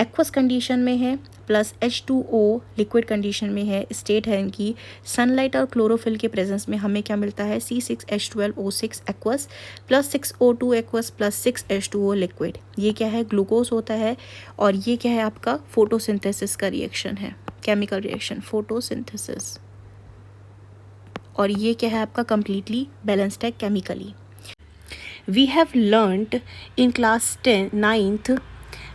एक्वस कंडीशन में है, प्लस H2O लिक्विड कंडीशन में है। स्टेट है इनकी सनलाइट और क्लोरोफिल के प्रेजेंस में हमें क्या मिलता है, C6H12O6 aqueous plus 6O2 aqueous plus 6H2O liquid. ये क्या है, ग्लूकोज होता है, और ये क्या है आपका फोटोसिंथेसिस का रिएक्शन है, केमिकल रिएक्शन फोटोसिंथेसिस। और ये क्या है आपका कंप्लीटली बैलेंस्ड है chemically. We have learned in class 9th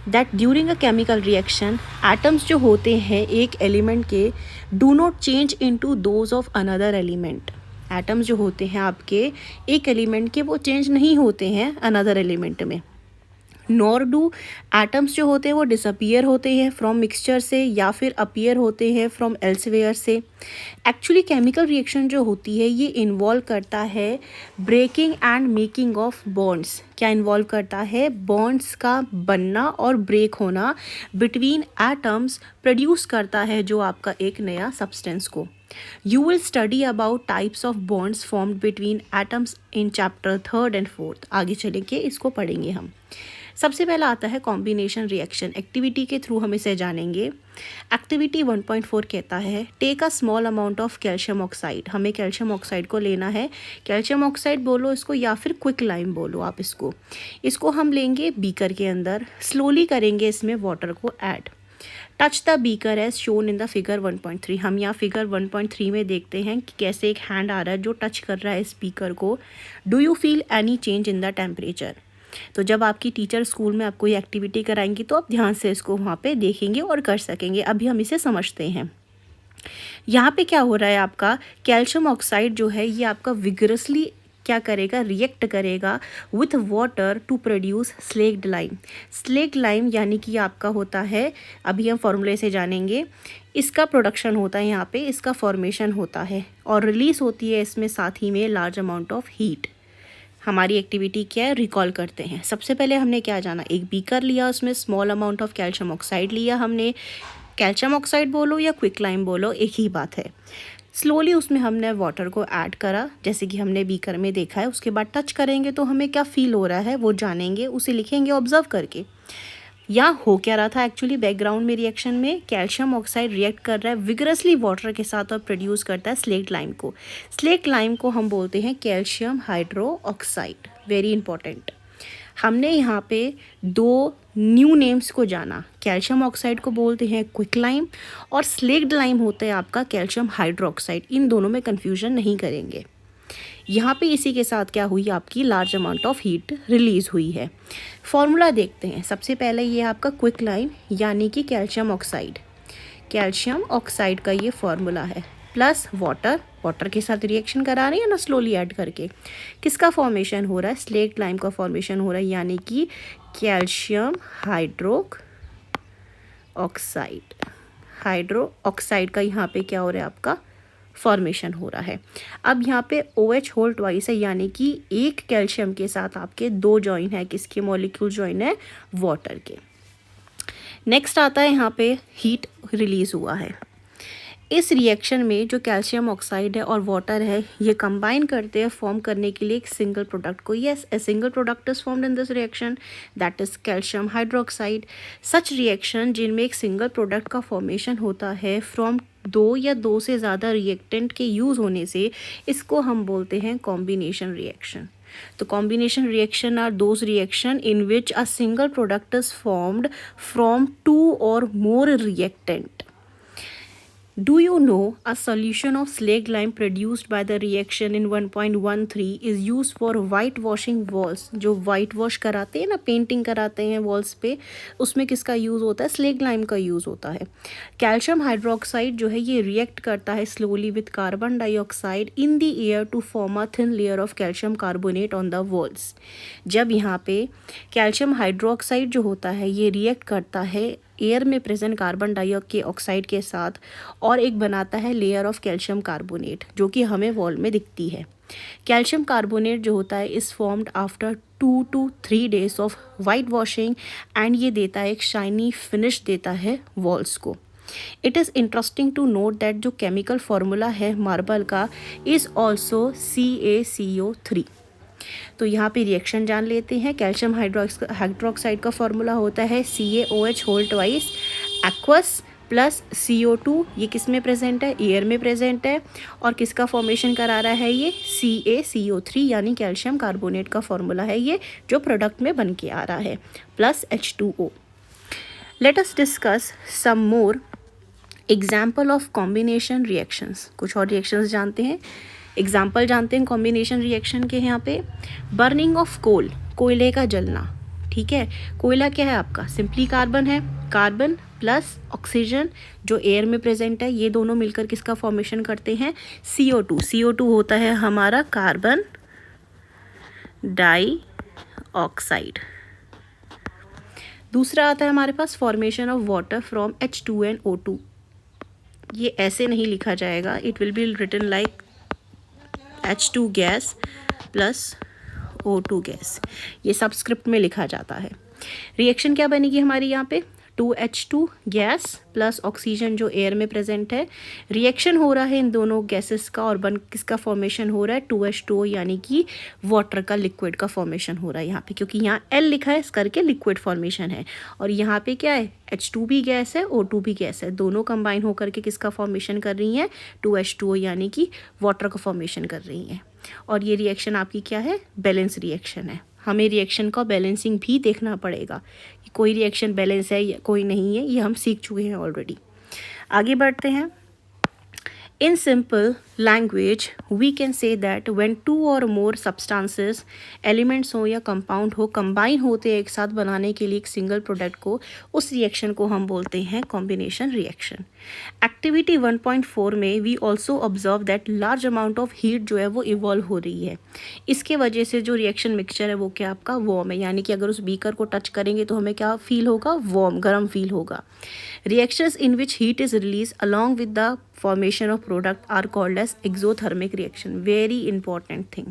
that during a chemical reaction atoms जो होते हैं एक एलिमेंट के do not change into those of another element. Atoms जो होते हैं आपके एक एलिमेंट के वो चेंज नहीं होते हैं अनदर एलिमेंट में। नॉर डू एटम्स जो होते हैं वो डिसअपियर होते हैं फ्रॉम मिक्सचर से या फिर अपीयर होते हैं फ्रॉम एल्सवेयर से। एक्चुअली केमिकल रिएक्शन जो होती है ये इन्वॉल्व करता है breaking and making of bonds. क्या इन्वॉल्व करता है, बॉन्ड्स का बनना और ब्रेक होना बिटवीन एटम्स प्रोड्यूस करता है जो आपका एक नया सब्सटेंस को। You will study about types of bonds formed between atoms in chapter 3rd and 4th। आगे चलेंगे इसको पढ़ेंगे हम। सबसे पहला आता है कॉम्बिनेशन रिएक्शन। एक्टिविटी के थ्रू हम इसे जानेंगे। एक्टिविटी 1.4 कहता है take a small amount of calcium oxide. हमें कैल्शियम ऑक्साइड को लेना है, कैल्शियम ऑक्साइड बोलो इसको या फिर क्विक लाइम बोलो आप इसको हम लेंगे बीकर के अंदर, स्लोली करेंगे इसमें वाटर को add. Touch the beaker as shown in the figure 1.3। हम यहाँ फिगर 1.3 में देखते हैं कि कैसे एक हैंड आ रहा है जो टच कर रहा है इस बीकर को। Do you feel any change in the temperature. तो जब आपकी टीचर स्कूल में आपको ये एक्टिविटी कराएंगी तो आप ध्यान से इसको वहाँ पे देखेंगे और कर सकेंगे। अभी हम इसे समझते हैं। यहाँ पे क्या हो रहा है, आपका कैल्शियम ऑक्साइड जो है ये आपका विगरसली क्या करेगा, रिएक्ट करेगा with water to produce slaked lime. Slaked lime यानी कि आपका होता है, अभी हम फॉर्मूले से जानेंगे, इसका प्रोडक्शन होता है यहाँ पे, इसका फॉर्मेशन होता है और रिलीज होती है इसमें साथ ही में लार्ज अमाउंट ऑफ हीट। हमारी एक्टिविटी क्या है, रिकॉल करते हैं। सबसे पहले हमने क्या जाना, एक बीकर लिया, उसमें small amount of calcium oxide लिया हमने। कैल्शियम ऑक्साइड बोलो या क्विक लाइम बोलो एक ही बात है। स्लोली उसमें हमने वाटर को ऐड करा जैसे कि हमने बीकर में देखा है। उसके बाद टच करेंगे तो हमें क्या फील हो रहा है वो जानेंगे, उसे लिखेंगे ऑब्जर्व करके। यहाँ हो क्या रहा था एक्चुअली बैकग्राउंड में रिएक्शन में, कैल्शियम ऑक्साइड रिएक्ट कर रहा है विगरसली वाटर के साथ और प्रोड्यूस करता है स्लेक्ड लाइम को। स्लेक्ड लाइम को हम बोलते हैं calcium hydro oxide. Very important. हमने यहाँ पे 2 न्यू नेम्स को जाना। कैल्शियम ऑक्साइड को बोलते हैं क्विक लाइम और स्लेक्ड लाइम होता है आपका कैल्शियम हाइड्रोक्साइड। इन दोनों में कन्फ्यूजन नहीं करेंगे। यहाँ पे इसी के साथ क्या हुई, आपकी large amount of heat release हुई है। फॉर्मूला देखते हैं। सबसे पहले ये आपका क्विक लाइम यानी कि कैल्शियम ऑक्साइड। कैल्शियम ऑक्साइड का ये फॉर्मूला है प्लस वाटर के साथ रिएक्शन करा रहे हैं ना स्लोली ऐड करके। किसका फॉर्मेशन हो रहा है, स्लेक्ड लाइम का फॉर्मेशन हो रहा है यानी कि कैल्शियम हाइड्रोक ऑक्साइड। हाइड्रो ऑक्साइड का यहाँ पे क्या हो रहा है आपका फॉर्मेशन हो रहा है। अब यहाँ पे OH होल ट्वाइस है, यानी कि एक कैल्शियम के साथ आपके दो जॉइन है, किसके मॉलिक्यूल जॉइन है, वाटर के। नेक्स्ट आता है यहाँ पे हीट रिलीज हुआ है। इस रिएक्शन में जो कैल्शियम ऑक्साइड है और वाटर है ये कंबाइन करते हैं फॉर्म करने के लिए एक सिंगल प्रोडक्ट को। Yes, a single product is formed in this reaction, that is calcium hydroxide. Such reaction जिनमें एक सिंगल प्रोडक्ट का फॉर्मेशन होता है फ्रॉम दो या दो से ज़्यादा रिएक्टेंट के यूज़ होने से, इसको हम बोलते हैं कॉम्बिनेशन रिएक्शन। तो combination reaction are those reaction in which a single product is formed from two or more reactant. Do you know a solution of slag lime produced by the reaction in 1.13 is used for whitewashing walls? जो white wash कराते हैं ना, painting कराते हैं walls पे, उसमें किसका use होता है, slag lime का यूज़ होता है। कैल्शियम हाइड्रोक्साइड जो है ये रिएक्ट करता है slowly with carbon dioxide in the air to form a thin layer of calcium carbonate on the walls. जब यहाँ पे कैल्शियम हाइड्रोक्साइड जो होता है ये रिएक्ट करता है एयर में प्रेजेंट कार्बन डाइऑक्साइड के साथ और एक बनाता है लेयर ऑफ कैल्शियम कार्बोनेट जो कि हमें वॉल में दिखती है। कैल्शियम कार्बोनेट जो होता है is formed after 2 to 3 days of white washing and ये देता है एक शाइनी फिनिश देता है वॉल्स को। It is interesting to note that जो केमिकल फार्मूला है मार्बल का इज़ ऑल्सो CaCO3। तो यहाँ पे रिएक्शन जान लेते हैं। कैल्शियम हाइड्रोक्साइड का फॉर्मूला होता है CaOH whole twice aqueous plus CO2। ये किस में प्रेजेंट है, एयर में प्रेजेंट है, और किसका फॉर्मेशन करा रहा है ये CaCO3 यानी कैल्शियम कार्बोनेट का फॉर्मूला है ये जो प्रोडक्ट में बन के आ रहा है, plus H2O। Let us discuss some more example of combination reactions. कुछ और रिएक्शंस जानते हैं, एग्जाम्पल जानते हैं कॉम्बिनेशन रिएक्शन के। यहाँ पे बर्निंग ऑफ कोल, कोयले का जलना, ठीक है। कोयला क्या है आपका, सिंपली कार्बन है, कार्बन प्लस ऑक्सीजन जो एयर में प्रेजेंट है, ये दोनों मिलकर किसका फॉर्मेशन करते हैं, CO2। CO2 होता है हमारा कार्बन डाइऑक्साइड। दूसरा आता है हमारे पास formation of water from H2NO2। ये ऐसे नहीं लिखा जाएगा, it will be written like H2 gas plus O2 gas, ये सबस्क्रिप्ट में लिखा जाता है। रिएक्शन क्या बनेगी हमारी यहाँ पे, 2H2 गैस प्लस ऑक्सीजन जो एयर में प्रेजेंट है। रिएक्शन हो रहा है इन दोनों गैसेस का और किसका फॉर्मेशन हो रहा है, 2H2O यानी कि वाटर का लिक्विड का फॉर्मेशन हो रहा है यहाँ पे, क्योंकि यहाँ L लिखा है इस करके लिक्विड फॉर्मेशन है। और यहाँ पे क्या है, H2 भी गैस है, O2 भी गैस है, दोनों कंबाइन होकर के किसका फॉर्मेशन कर रही हैं, 2H2O यानी कि वाटर का फॉर्मेशन कर रही हैं। और ये रिएक्शन आपकी क्या है, बैलेंस रिएक्शन है। हमें रिएक्शन का बैलेंसिंग भी देखना पड़ेगा, कोई रिएक्शन बैलेंस है या कोई नहीं है, ये हम सीख चुके हैं ऑलरेडी। आगे बढ़ते हैं। In simple language, we can say that when two or more substances, elements हो या compound हो, combine होते हैं एक साथ बनाने के लिए एक single product को, उस reaction को हम बोलते हैं combination reaction। Activity 1.4 में we also observe that large amount of heat जो है वो evolve हो रही है। इसके वजह से जो reaction mixture है वो क्या आपका warm है, यानी कि अगर उस beaker को touch करेंगे तो हमें क्या feel होगा, warm, गर्म feel होगा। Reactions in which heat is released along with the formation of product are called as exothermic reaction। Very important thing,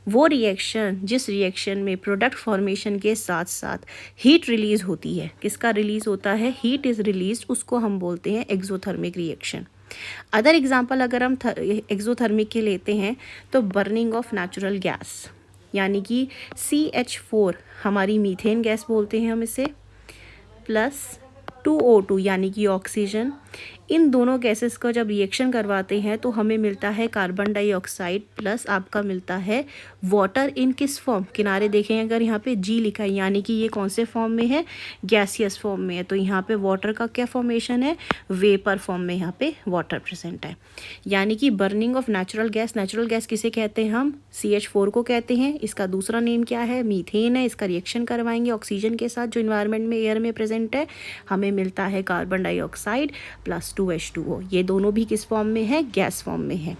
वो रिएक्शन जिस रिएक्शन में प्रोडक्ट फॉर्मेशन के साथ साथ हीट रिलीज होती है, किसका रिलीज होता है, हीट इज़ रिलीज, उसको हम बोलते हैं एक्सोथर्मिक रिएक्शन। अदर एग्जांपल अगर हम एक्सोथर्मिक के लेते हैं तो बर्निंग ऑफ नेचुरल गैस, यानी कि CH4 हमारी मीथेन गैस बोलते हैं हम इसे, प्लस 2O2 यानी कि ऑक्सीजन। इन दोनों गैसेस का जब रिएक्शन करवाते हैं तो हमें मिलता है कार्बन डाइऑक्साइड प्लस आपका मिलता है वाटर। इन किस फॉर्म, किनारे देखें अगर यहाँ पे G लिखा है यानी कि ये कौन से फॉर्म में है, गैसियस फॉर्म में है, तो यहाँ पे वाटर का क्या फॉर्मेशन है, वेपर फॉर्म में यहाँ पे वाटर प्रेजेंट है। यानी कि burning of natural gas, natural gas किसे कहते हैं हम, CH4 को कहते हैं। इसका दूसरा नेम क्या है, मीथेन है। इसका रिएक्शन करवाएंगे ऑक्सीजन के साथ जो इन्वायरमेंट में एयर में प्रेजेंट है, हमें मिलता है कार्बन डाइऑक्साइड प्लस 2H2O। ये दोनों भी किस फॉर्म में है, गैस फॉर्म में है।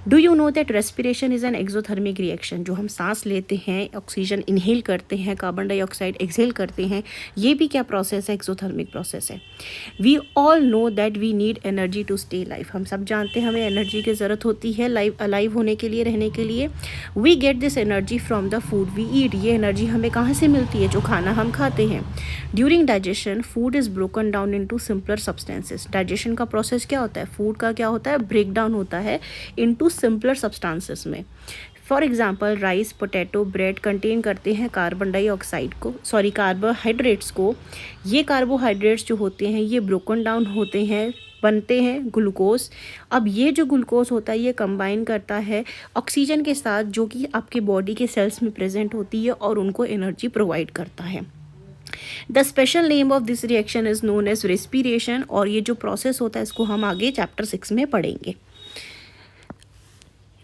Do you know that respiration is an exothermic reaction, जो हम सांस लेते हैं, ऑक्सीजन इनहेल करते हैं, कार्बन डाइऑक्साइड एक्सहेल करते हैं, ये भी क्या प्रोसेस है, एक्सोथर्मिक प्रोसेस है। We all know that we need energy to stay life, हम सब जानते हैं हमें एनर्जी की ज़रूरत होती है अलाइव होने के लिए, रहने के लिए। We get this energy from the food we eat, ये एनर्जी हमें कहाँ से मिलती है, जो खाना हम खाते हैं। During digestion food is broken down into simpler substances, digestion का प्रोसेस क्या होता है, फूड का क्या होता है, ब्रेक डाउन होता है इनटू सिंपलर सब्सटेंसेस में। For example rice, potato, bread contain करते हैं कार्बन डाइऑक्साइड को, सॉरी कार्बोहाइड्रेट्स को। ये कार्बोहाइड्रेट्स जो होते हैं ये ब्रोकन डाउन होते हैं, बनते हैं ग्लूकोज। अब ये जो ग्लूकोज होता है ये कंबाइन करता है ऑक्सीजन के साथ, जो कि आपके बॉडी के सेल्स में प्रेजेंट होती है और उनको एनर्जी प्रोवाइड करता है। The special name of this reaction is known as respiration, और ये जो प्रोसेस होता है इसको हम आगे चैप्टर 6 में पढ़ेंगे।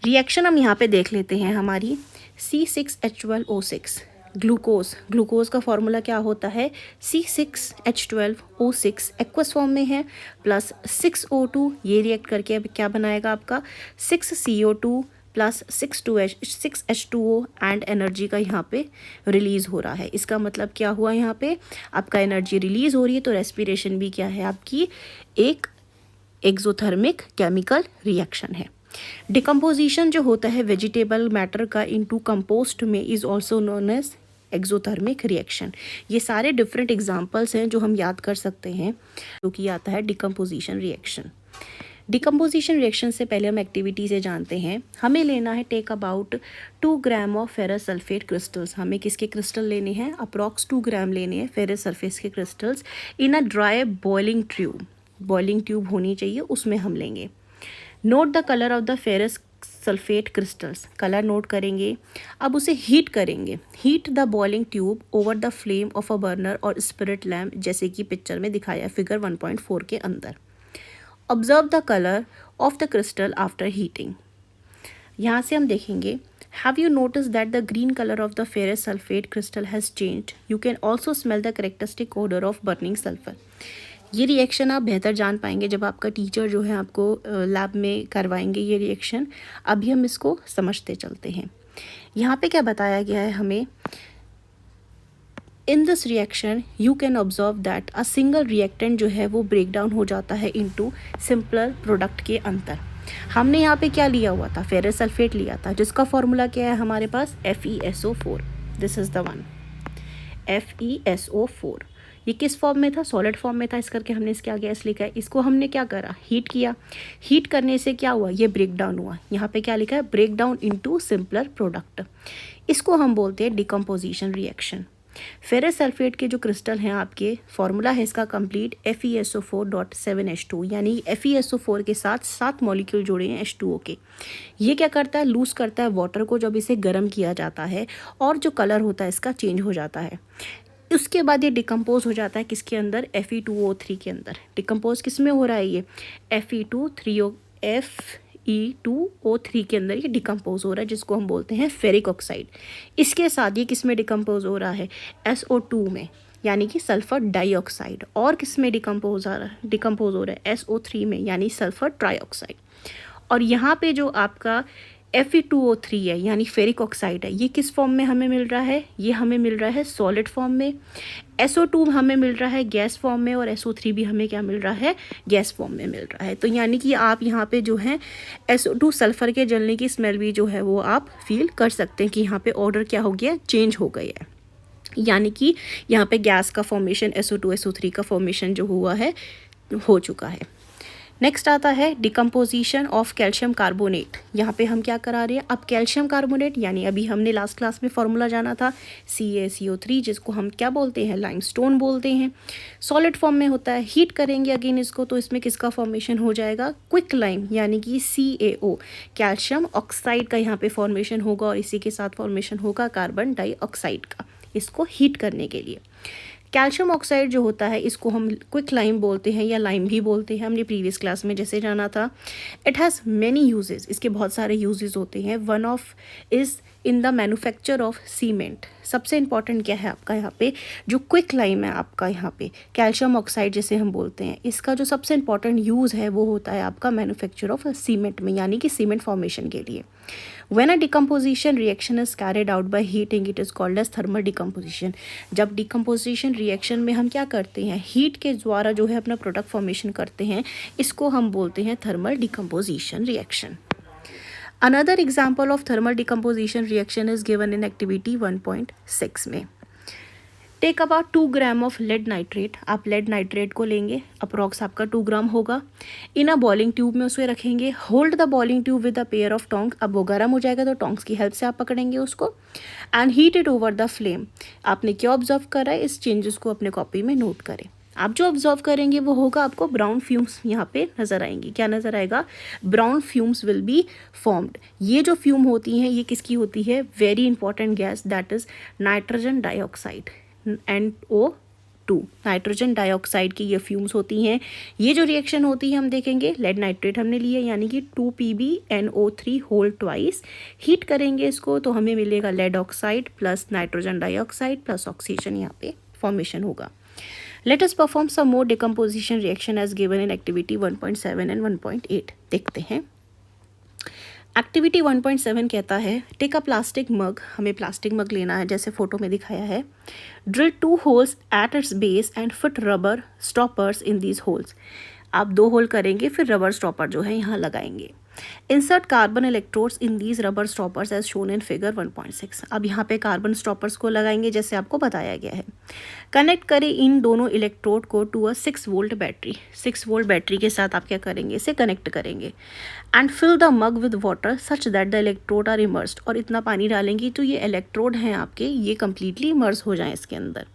रिएक्शन हम यहाँ पे देख लेते हैं हमारी C6H12O6 ग्लूकोज का फॉर्मूला क्या होता है, C6H12O6 एक्वस फॉर्म में है, प्लस 6O2, ये रिएक्ट करके अब क्या बनाएगा आपका 6CO2 plus 6H2O and energy का यहाँ पे रिलीज़ हो रहा है। इसका मतलब क्या हुआ, यहाँ पे आपका एनर्जी रिलीज़ हो रही है, तो रेस्पिरेशन भी क्या है आपकी एक एक्सोथर्मिक केमिकल रिएक्शन है। डिकम्पोजिशन जो होता है वेजिटेबल मैटर का इनटू कंपोस्ट में is also known as exothermic reaction. ये सारे डिफरेंट एग्जांपल्स हैं जो हम याद कर सकते हैं, जो कि आता है डिकम्पोजिशन रिएक्शन। डिकम्पोजिशन रिएक्शन से पहले हम एक्टिविटी से जानते हैं। हमें लेना है take about 2 gram of ferrous sulphate crystals. हमें किसके क्रिस्टल लेने हैं, अप्रॉक्स 2 ग्राम लेने हैं फेरस सल्फेट के crystals in a dry boiling tube. Boiling tube होनी चाहिए, उसमें हम लेंगे। Note the colour of the ferrous sulphate crystals, colour note करेंगे। अब उसे हीट करेंगे। Heat the boiling tube over the flame of a burner और स्पिरिट लैम्प, जैसे कि पिक्चर में दिखाया फिगर 1.4 के अंदर। Observe the colour of the crystal after heating. यहाँ से हम देखेंगे, have you notice that the green colour of the ferrous sulphate crystal has changed, you can also smell the characteristic odour of burning sulphur. ये reaction आप बेहतर जान पाएंगे जब आपका टीचर जो है आपको लैब में करवाएंगे ये रिएक्शन। अभी हम इसको समझते चलते हैं। यहाँ पे क्या बताया गया है हमें, in this reaction you can observe that a single reactant जो है वो ब्रेक डाउन हो जाता है इनटू सिंपलर प्रोडक्ट के अंदर। हमने यहाँ पे क्या लिया हुआ था, फेरस सल्फेट लिया था, जिसका फॉर्मूला क्या है हमारे पास FeSO4। This is the one, FeSO4। ये किस फॉर्म में था, सॉलिड फॉर्म में था, इस करके हमने इसके आगे एस लिखा है। इसको हमने क्या करा, हीट किया। हीट करने से क्या हुआ, ये ब्रेक डाउन हुआ। यहाँ पे क्या लिखा है, break down into simpler product. इसको हम बोलते हैं डिकम्पोजिशन रिएक्शन। फेरस सल्फेट के जो क्रिस्टल हैं आपके, फॉर्मूला है इसका कंप्लीट FeSO4.7H2, यानी FeSO4 के साथ 7 मॉलिक्यूल जोड़े हैं H2O के। ये क्या करता है, लूज करता है वाटर को जब इसे गर्म किया जाता है, और जो कलर होता है इसका चेंज हो जाता है। उसके बाद ये डिकम्पोज हो जाता है किसके अंदर, Fe2O3 के अंदर। डिकम्पोज किस में हो रहा है, ये Fe2O3 के अंदर ये डिकम्पोज हो रहा है, जिसको हम बोलते हैं फेरिक ऑक्साइड। इसके साथ ये किस में डिकम्पोज हो रहा है, SO2 में, यानी कि सल्फर डाइऑक्साइड। और किस में डिकम्पोज हो रहा है, SO3 में, यानी सल्फर ट्राइऑक्साइड। और यहाँ पे जो आपका Fe2O3 है यानी फेरिक ऑक्साइड है, ये किस फॉर्म में हमें मिल रहा है, ये हमें मिल रहा है सॉलिड फॉर्म में। SO2 हमें मिल रहा है गैस फॉर्म में, और SO3 भी हमें क्या मिल रहा है, गैस फॉर्म में मिल रहा है। तो यानी कि आप यहाँ पे जो है SO2 सल्फर के जलने की स्मेल भी जो है वो आप फील कर सकते हैं कि यहाँ पे ऑर्डर क्या हो गया, चेंज हो गया है। यानी कि यहाँ पे गैस का फॉर्मेशन, SO2 SO3 का फॉर्मेशन जो हुआ है, हो चुका है। नेक्स्ट आता है डिकम्पोजिशन ऑफ कैल्शियम कार्बोनेट। यहाँ पे हम क्या करा रहे हैं, अब कैल्शियम कार्बोनेट, यानी अभी हमने लास्ट क्लास में फॉर्मूला जाना था CaCO3, जिसको हम क्या बोलते हैं, लाइमस्टोन बोलते हैं। सॉलिड फॉर्म में होता है। हीट करेंगे अगेन इसको, तो इसमें किसका फॉर्मेशन हो जाएगा, क्विक लाइम, यानी कि CaO, कैल्शियम ऑक्साइड का यहाँ पे फॉर्मेशन होगा, और इसी के साथ फॉर्मेशन होगा कार्बन डाइऑक्साइड का, इसको हीट करने के लिए। कैल्शियम ऑक्साइड जो होता है इसको हम क्विक लाइम बोलते हैं, या लाइम भी बोलते हैं, हमने प्रीवियस क्लास में जैसे जाना था। इट हैज़ मैनी यूजेस, इसके बहुत सारे यूजेस होते हैं। One of is in the manufacture of cement. सबसे इंपॉर्टेंट क्या है आपका यहाँ पे, जो क्विक लाइम है आपका यहाँ पे कैल्शियम ऑक्साइड जिसे हम बोलते हैं, इसका जो सबसे इंपॉर्टेंट यूज़ है वो होता है आपका मैन्युफैक्चर ऑफ सीमेंट में, यानी कि सीमेंट फॉर्मेशन के लिए। When a decomposition reaction is carried out by heating, it is called as thermal decomposition। जब decomposition reaction में हम क्या करते हैं, हीट के द्वारा जो है अपना प्रोडक्ट फॉर्मेशन करते हैं, इसको हम बोलते हैं thermal decomposition reaction। Another example of thermal decomposition reaction is given in activity 1.6 में। Take about 2 gram of lead nitrate. आप लेड नाइट्रेट को लेंगे, अप्रॉक्स आपका 2 ग्राम होगा। इन अ बॉइलिंग ट्यूब में उसे रखेंगे। Hold the boiling tube with a pair of tongs. अब वो गर्म हो जाएगा तो टोंग्स की हेल्प से आप पकड़ेंगे उसको। And heat it over the flame. आपने क्या ऑब्जर्व करा है, इस चेंजेस को अपने कॉपी में नोट करें। आप जो ऑब्जर्व करेंगे वो होगा आपको ब्राउन फ्यूम्स यहाँ पे नज़र आएंगी। क्या नज़र आएगा, brown fumes will be formed. ये जो फ्यूम होती हैं ये किसकी होती है, very important gas, that is nitrogen dioxide, NO2, nitrogen dioxide की ये फ्यूम्स होती हैं। ये जो रिएक्शन होती है हम देखेंगे, लेड नाइट्रेट हमने लिया यानी कि 2PbNO3 होल ट्वाइस। हीट करेंगे इसको तो हमें मिलेगा lead oxide plus nitrogen dioxide plus oxygen, यहाँ पे फॉर्मेशन होगा। Let us perform some more decomposition reaction as given in activity 1.7 and 1.8। देखते हैं। एक्टिविटी 1.7 कहता है टेक अ प्लास्टिक मग। हमें प्लास्टिक मग लेना है जैसे फोटो में दिखाया है। Drill 2 holes at its base and fit rubber stoppers in these holes. आप 2 होल करेंगे, फिर रबर स्टॉपर जो है यहाँ लगाएंगे। Insert carbon electrodes in these rubber stoppers as shown in figure 1.6। अब यहाँ पे कार्बन स्टॉपर्स को लगाएंगे जैसे आपको बताया गया है। कनेक्ट करें इन दोनों इलेक्ट्रोड को to a 6 volt battery. 6 volt battery के साथ आप क्या करेंगे, इसे कनेक्ट करेंगे। And fill the mug with water such that the electrode are immersed. और इतना पानी डालेंगी तो ये इलेक्ट्रोड हैं आपके, ये कम्प्लीटली इमर्स हो जाएं इसके अंदर।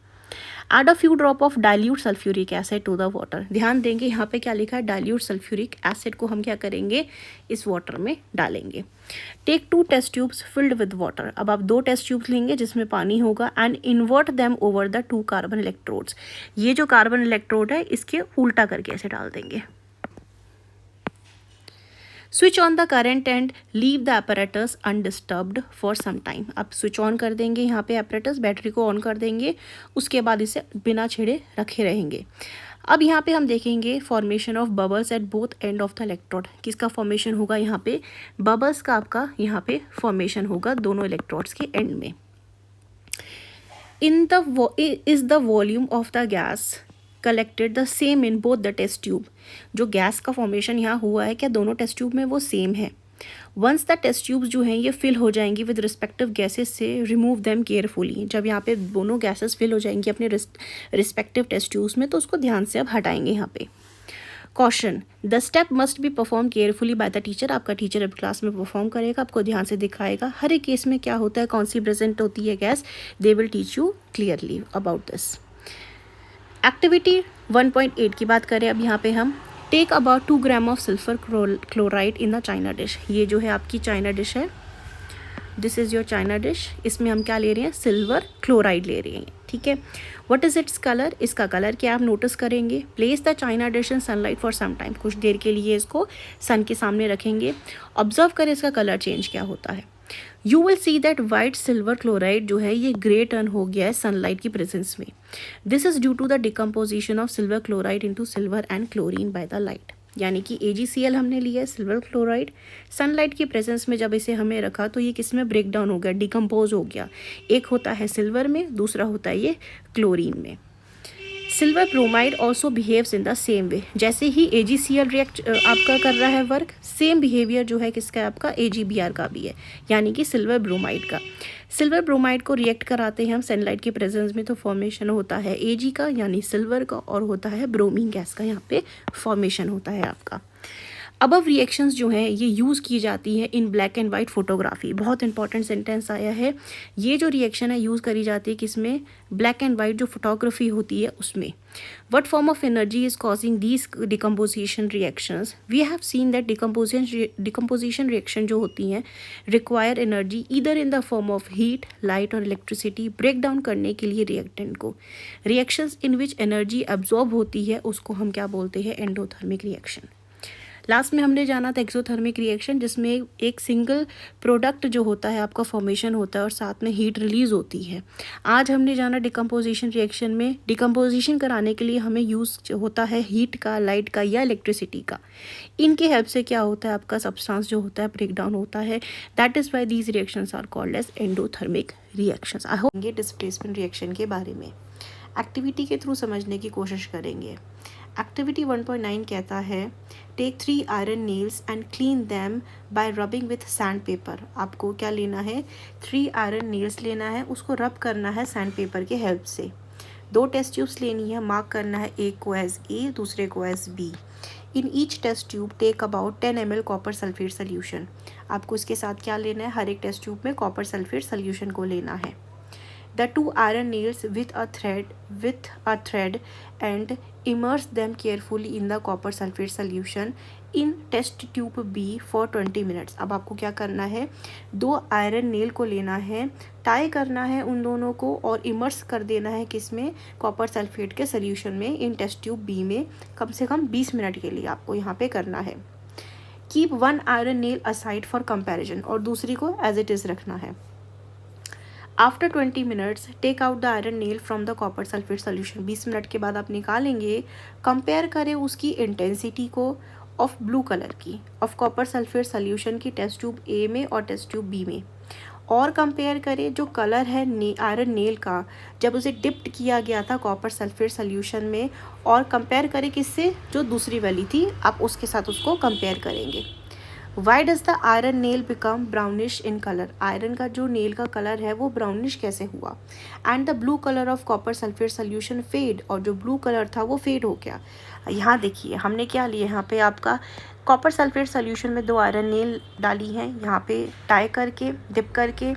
Add a few drop of dilute sulphuric acid to the water. ध्यान देंगे यहाँ पे क्या लिखा है, डाइल्यूट सल्फ्यूरिक एसिड को हम क्या करेंगे, इस वाटर में डालेंगे। Take 2 test tubes filled with water. अब आप 2 टेस्ट ट्यूब्स लेंगे जिसमें पानी होगा and invert them over the 2 carbon electrodes. ये जो कार्बन इलेक्ट्रोड है इसके उल्टा करके ऐसे डाल देंगे। Switch on the current and leave the apparatus undisturbed for some time. आप स्विच ऑन कर देंगे यहाँ पे apparatus, बैटरी को ऑन कर देंगे, उसके बाद इसे बिना छेड़े रखे रहेंगे। अब यहाँ पे हम देखेंगे formation of bubbles at both end of the electrode. किसका फॉर्मेशन होगा यहाँ पे, बबल्स का आपका यहाँ पे फॉर्मेशन होगा दोनों इलेक्ट्रोड्स के एंड में। Is the volume of the gas collected the same in both the test tube. जो गैस का फॉर्मेशन यहाँ हुआ है क्या दोनों टेस्ट ट्यूब में वो सेम है। वंस द टेस्ट ट्यूब्स जो हैं ये फिल हो जाएंगी विद रिस्पेक्टिव गैसेस से, रिमूव देम केयरफुली। जब यहाँ पे दोनों गैसेस फिल हो जाएंगी अपने रिस्पेक्टिव टेस्ट ट्यूब्स में तो उसको ध्यान से अब हटाएंगे यहाँ पे। Caution, the step must be perform carefully by the teacher. आपका टीचर अब क्लास में परफॉर्म करेगा, आपको ध्यान से दिखाएगा। हर एक केस में क्या होता है, कौन सी प्रेजेंट होती है gas, they will teach you clearly about this. Activity 1.8 की बात करें अब यहाँ पे हम। Take about 2 gram of silver chloride in the china dish. ये जो है आपकी चाइना डिश है, this is your china dish. इसमें हम क्या ले रहे हैं, सिल्वर क्लोराइड ले रहे हैं, ठीक है। व्हाट इज़ इट्स कलर, इसका कलर क्या आप नोटिस करेंगे। Place the china dish in sunlight for some time. कुछ देर के लिए इसको सन के सामने रखेंगे। ऑब्जर्व करें इसका कलर चेंज क्या होता है। You will see that white silver chloride जो है ये ग्रे टर्न हो गया है सनलाइट की प्रेजेंस में। This is due to the decomposition of silver chloride into silver and chlorine by the light. यानी कि AgCl हमने लिया है सिल्वर क्लोराइड, सनलाइट की प्रेजेंस में जब इसे हमें रखा तो ये किस में ब्रेक डाउन हो गया, डिकम्पोज हो गया। एक होता है सिल्वर में, दूसरा होता है ये क्लोरीन में। Silver bromide also behaves in the same way. जैसे ही AgCl रिएक्ट आपका कर रहा है वर्क, सेम बिहेवियर जो है किसका आपका AgBr का भी है, यानी कि सिल्वर ब्रोमाइड का। सिल्वर ब्रोमाइड को रिएक्ट कराते हैं हम सनलाइट के प्रेजेंस में तो फॉर्मेशन होता है Ag का यानी सिल्वर का, और होता है ब्रोमीन गैस का, यहाँ पे फॉर्मेशन होता है आपका। अबव रिएक्शंस जो हैं ये यूज़ की जाती है इन ब्लैक एंड वाइट फोटोग्राफी। बहुत इंपॉर्टेंट सेंटेंस आया है। ये जो रिएक्शन है यूज़ करी जाती है किसमें, ब्लैक एंड वाइट जो फोटोग्राफी होती है उसमें। What form of energy is causing these decomposition reactions. We have seen that decomposition reaction जो होती हैं require energy either in the form of heat, light और इलेक्ट्रिसिटी ब्रेक डाउन करने के लिए रिएक्टेंट को। Reactions in which energy absorb होती है उसको हम क्या बोलते हैं, एंडोथर्मिक रिएक्शन। लास्ट में हमने जाना था एक्सोथर्मिक रिएक्शन, जिसमें एक सिंगल प्रोडक्ट जो होता है आपका फॉर्मेशन होता है और साथ में हीट रिलीज होती है। आज हमने जाना डिकम्पोजिशन रिएक्शन में। डिकम्पोजिशन कराने के लिए हमें यूज़ होता है हीट का, लाइट का या इलेक्ट्रिसिटी का। इनके हेल्प से क्या होता है, आपका सब्सटेंस जो होता है ब्रेक डाउन होता है। That is why these reactions are called as endothermic reactions. I hope displacement reaction के बारे में एक्टिविटी के थ्रू समझने की कोशिश करेंगे। एक्टिविटी 1.9 कहता है take 3 iron nails and clean them by rubbing with sand paper. आपको क्या लेना है, 3 आयरन नील्स लेना है, उसको रब करना है सैंड पेपर के हेल्प से। 2 टेस्ट ट्यूब्स लेनी है, मार्क करना है एक को एज ए, दूसरे को as B. In each test tube take about 10 ml copper sulphate solution. आपको इसके साथ क्या लेना है, हर एक टेस्ट ट्यूब में कॉपर सल्फेट सोल्यूशन को लेना है। The 2 iron nails with a thread and immerse them carefully in the copper sulfate solution in test tube B for 20 minutes। अब आपको क्या करना है, 2 आयरन नेल को लेना है, टाई करना है उन दोनों को और इमर्स कर देना है किसमें, कॉपर सल्फेट के सोल्यूशन में इन टेस्ट ट्यूब बी में कम से कम 20 मिनट के लिए आपको यहाँ पे करना है। Keep 1 iron nail aside for comparison, और दूसरी को एज इट इज़ रखना है। After 20 minutes take out the iron nail from the copper sulphate solution. 20 minute के बाद आप निकालेंगे, कंपेयर करें उसकी इंटेंसिटी को ऑफ ब्लू कलर की ऑफ कॉपर सल्फेट सोल्यूशन की टेस्ट ट्यूब ए में और टेस्ट ट्यूब बी में, और कंपेयर करें जो कलर है आयरन नेल का जब उसे डिप्ट किया गया था कॉपर सल्फेट सोल्यूशन में, और कंपेयर करें किससे, जो दूसरी वाली थी, आप उसके साथ उसको कंपेयर करेंगे। Why does the iron nail become brownish in colour. Iron का जो नेल का कलर है वो ब्राउनिश कैसे हुआ। And the blue colour of copper sulphate solution fade, और जो ब्लू कलर था वो फेड हो गया। यहाँ देखिए हमने क्या लिया, यहाँ पे आपका कॉपर सल्फेट सोल्यूशन में 2 आयरन नेल डाली हैं, यहाँ पे टाई करके डिप करके।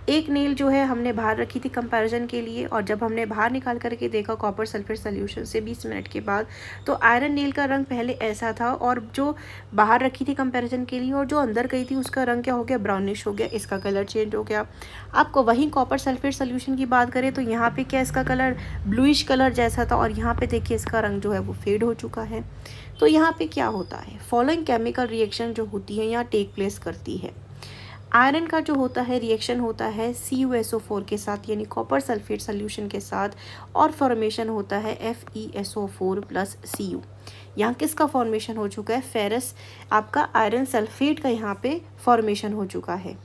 एक नेल जो है हमने बाहर रखी थी कंपैरिजन के लिए, और जब हमने बाहर निकाल करके देखा कॉपर सल्फेट सोल्यूशन से 20 मिनट के बाद, तो आयरन नेल का रंग पहले ऐसा था, और जो बाहर रखी थी कंपैरिजन के लिए और जो अंदर गई थी उसका रंग क्या हो गया, ब्राउनिश हो गया, इसका कलर चेंज हो गया। आपको वहीं कॉपर सल्फेट सोल्यूशन की बात करें तो यहाँ पे क्या इसका कलर ब्लूइश कलर जैसा था, और यहाँ पे देखिए इसका रंग जो है वो फेड हो चुका है। तो यहाँ पे क्या होता है, फॉलोइंग केमिकल रिएक्शन जो होती है यहाँ टेक प्लेस करती है। आयरन का जो होता है रिएक्शन होता है CuSO4 के साथ, यानी कॉपर सल्फेट सोल्यूशन के साथ, और फॉर्मेशन होता है FeSO4 प्लस Cu। यहाँ किसका फॉर्मेशन हो चुका है, फेरस आपका आयरन सल्फेट का यहाँ पे फॉर्मेशन हो चुका है।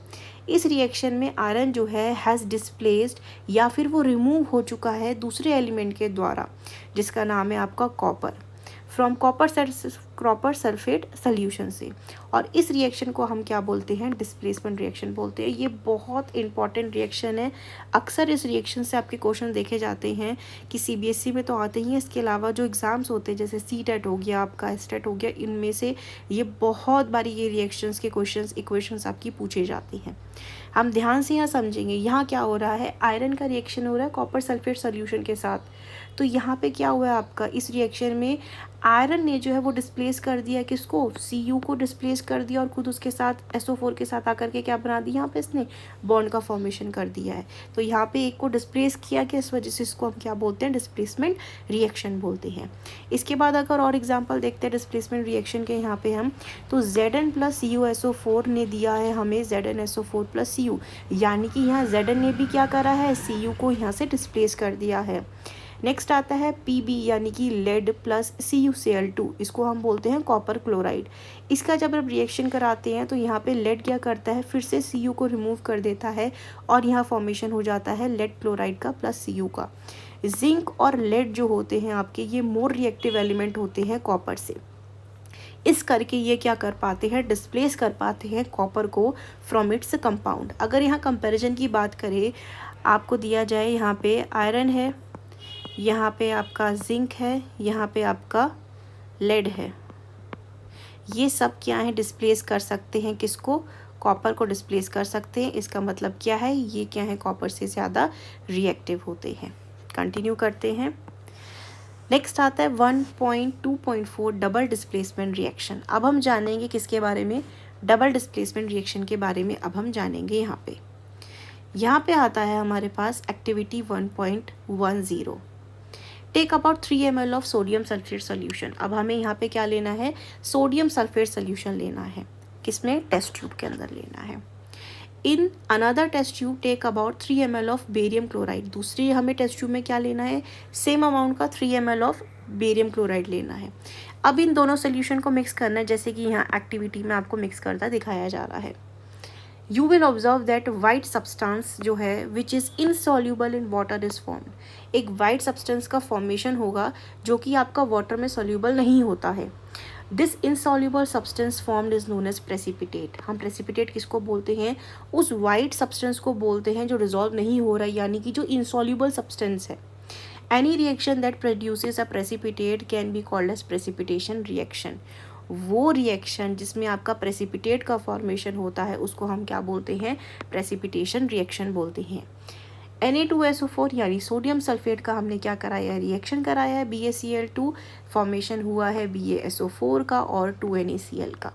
इस रिएक्शन में आयरन जो है हैज़ डिस्प्लेस्ड, या फिर वो रिमूव हो चुका है दूसरे एलिमेंट के द्वारा, जिसका नाम है आपका copper, from copper sulphate solution से। और इस रिएक्शन को हम क्या बोलते हैं, डिस्प्लेसमेंट रिएक्शन बोलते हैं। ये बहुत इंपॉर्टेंट रिएक्शन है। अक्सर इस रिएक्शन से आपके क्वेश्चन देखे जाते हैं कि CBSE में तो आते ही हैं, इसके अलावा जो एग्ज़ाम्स होते हैं जैसे CTET हो गया, आपका STET हो गया, इनमें से ये बहुत बारी ये रिएक्शंस के क्वेश्चंस इक्वेशंस आपकी पूछे जाती हैं। हम ध्यान से यहाँ समझेंगे, यहाँ क्या हो रहा है, आयरन का रिएक्शन हो रहा है कॉपर सल्फेट सोल्यूशन के साथ। तो यहाँ पे क्या हुआ है आपका, इस रिएक्शन में आयरन ने जो है वो डिस्प्लेस कर दिया किसको, Cu को डिस्प्लेस कर दिया, और खुद उसके साथ SO4 के साथ आकर के क्या बना दिया, यहाँ पे इसने बॉन्ड का फॉर्मेशन कर दिया है। तो यहाँ पे एक को डिस्प्लेस किया गया, इस वजह से इसको हम क्या बोलते हैं, डिस्प्लेसमेंट रिएक्शन बोलते हैं। इसके बाद अगर और एग्जाम्पल देखते हैं डिस्प्लेसमेंट रिएक्शन के यहाँ पे हम, तो Zn प्लस CuSO4 ने दिया है हमें ZnSO4 प्लस Cu, यानी कि यहाँ Zn ने भी क्या करा है, Cu को यहाँ से डिस्प्लेस कर दिया है। नेक्स्ट आता है Pb, यानी कि लेड प्लस CuCl2, इसको हम बोलते हैं कॉपर क्लोराइड। इसका जब हम रिएक्शन कराते हैं तो यहाँ पे लेड क्या करता है, फिर से Cu को रिमूव कर देता है, और यहाँ फॉर्मेशन हो जाता है लेड क्लोराइड का प्लस Cu का। जिंक और लेड जो होते हैं आपके, ये मोर रिएक्टिव एलिमेंट होते हैं कॉपर से। इस करके ये क्या कर पाते हैं, डिस्प्लेस कर पाते हैं कॉपर को फ्रॉम इट्स कंपाउंड। अगर यहाँ कंपैरिजन की बात करें, आपको दिया जाए यहाँ पे आयरन है, यहाँ पे आपका जिंक है, यहाँ पे आपका लेड है, ये सब क्या है, डिस्प्लेस कर सकते हैं किसको, कॉपर को डिस्प्लेस कर सकते हैं। इसका मतलब क्या है, ये क्या है, कॉपर से ज़्यादा रिएक्टिव होते हैं। कंटिन्यू करते हैं। नेक्स्ट आता है 1.2.4 डबल डिस्प्लेसमेंट रिएक्शन। अब हम जानेंगे किसके बारे में, डबल डिस्प्लेसमेंट रिएक्शन के बारे में अब हम जानेंगे। यहाँ पे आता है हमारे पास activity 1.10, take about 3 ml of sodium sulphate solution. अब हमें यहाँ पे क्या लेना है, सोडियम सल्फेट सोल्यूशन लेना है, किसमें, टेस्ट ट्यूब के अंदर लेना है। In another test tube take about 3 ml of barium chloride. दूसरी हमें टेस्ट ट्यूब में क्या लेना है, सेम अमाउंट का 3 ml ऑफ बेरियम क्लोराइड लेना है। अब इन दोनों सोल्यूशन को मिक्स करना है, जैसे कि यहाँ एक्टिविटी में आपको मिक्स करता दिखाया जा रहा है। You will observe that white substance जो है which is insoluble in water is formed. एक वाइट सब्सटेंस का फॉर्मेशन होगा जो कि आपका वाटर में सॉल्यूबल नहीं होता है। This insoluble substance formed is known as precipitate. हम प्रेसिपिटेट किसको बोलते हैं, उस वाइट सब्सटेंस को बोलते हैं जो रिजॉल्व नहीं हो रहा है, यानी कि जो इनसॉल्यूबल सब्सटेंस है। Any reaction that produces a precipitate can be called as precipitation reaction. वो रिएक्शन जिसमें आपका प्रेसिपिटेट का फॉर्मेशन होता है उसको हम क्या बोलते हैं, प्रेसिपिटेशन रिएक्शन बोलते हैं। Na2SO4 यानी सोडियम सल्फेट का हमने क्या कराया है, रिएक्शन कराया है, BaCl2 फॉर्मेशन हुआ है BaSO4 का और 2NaCl का।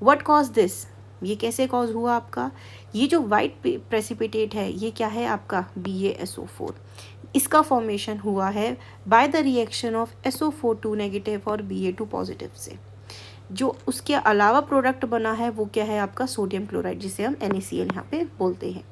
व्हाट कॉज दिस, ये कैसे कॉज हुआ आपका, ये जो वाइट प्रेसिपिटेट है ये क्या है आपका BaSO4, इसका फॉर्मेशन हुआ है by the reaction of SO4 negative और Ba2 पॉजिटिव से। जो उसके अलावा प्रोडक्ट बना है वो क्या है आपका सोडियम क्लोराइड, जिसे हम NaCl यहाँ पे बोलते हैं।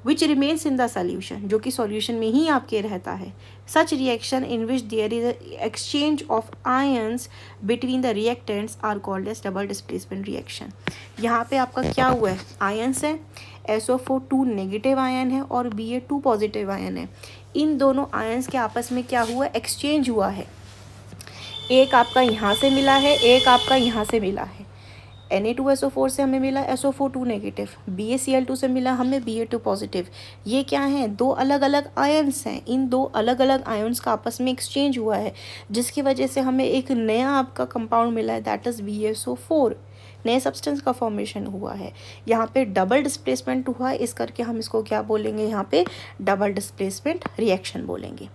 Which remains in the solution, जो कि सॉल्यूशन में ही आपके रहता है। Such reaction in which there is exchange of ions between the reactants are called as double displacement reaction. यहाँ पे आपका क्या हुआ है, आयन्स है, SO4 नेगेटिव आयन है और Ba2 पॉजिटिव आयन है। इन दोनों आयन्स के आपस में क्या हुआ, एक्सचेंज हुआ है। एक आपका यहाँ से मिला है, एक आपका यहाँ से मिला है। Na2SO4 से हमें मिला SO4 नेगेटिव, BaCl2 से मिला हमें Ba2 पॉजिटिव। ये क्या हैं, दो अलग अलग आयन्स हैं। इन दो अलग अलग आयन्स का आपस में एक्सचेंज हुआ है, जिसकी वजह से हमें एक नया आपका कंपाउंड मिला है, दैट इज़ BaSO4। नए सब्सटेंस का फॉर्मेशन हुआ है, यहाँ पे डबल डिस्प्लेसमेंट हुआ है, इस करके हम इसको क्या बोलेंगे, यहाँ पे डबल डिस्प्लेसमेंट रिएक्शन बोलेंगे।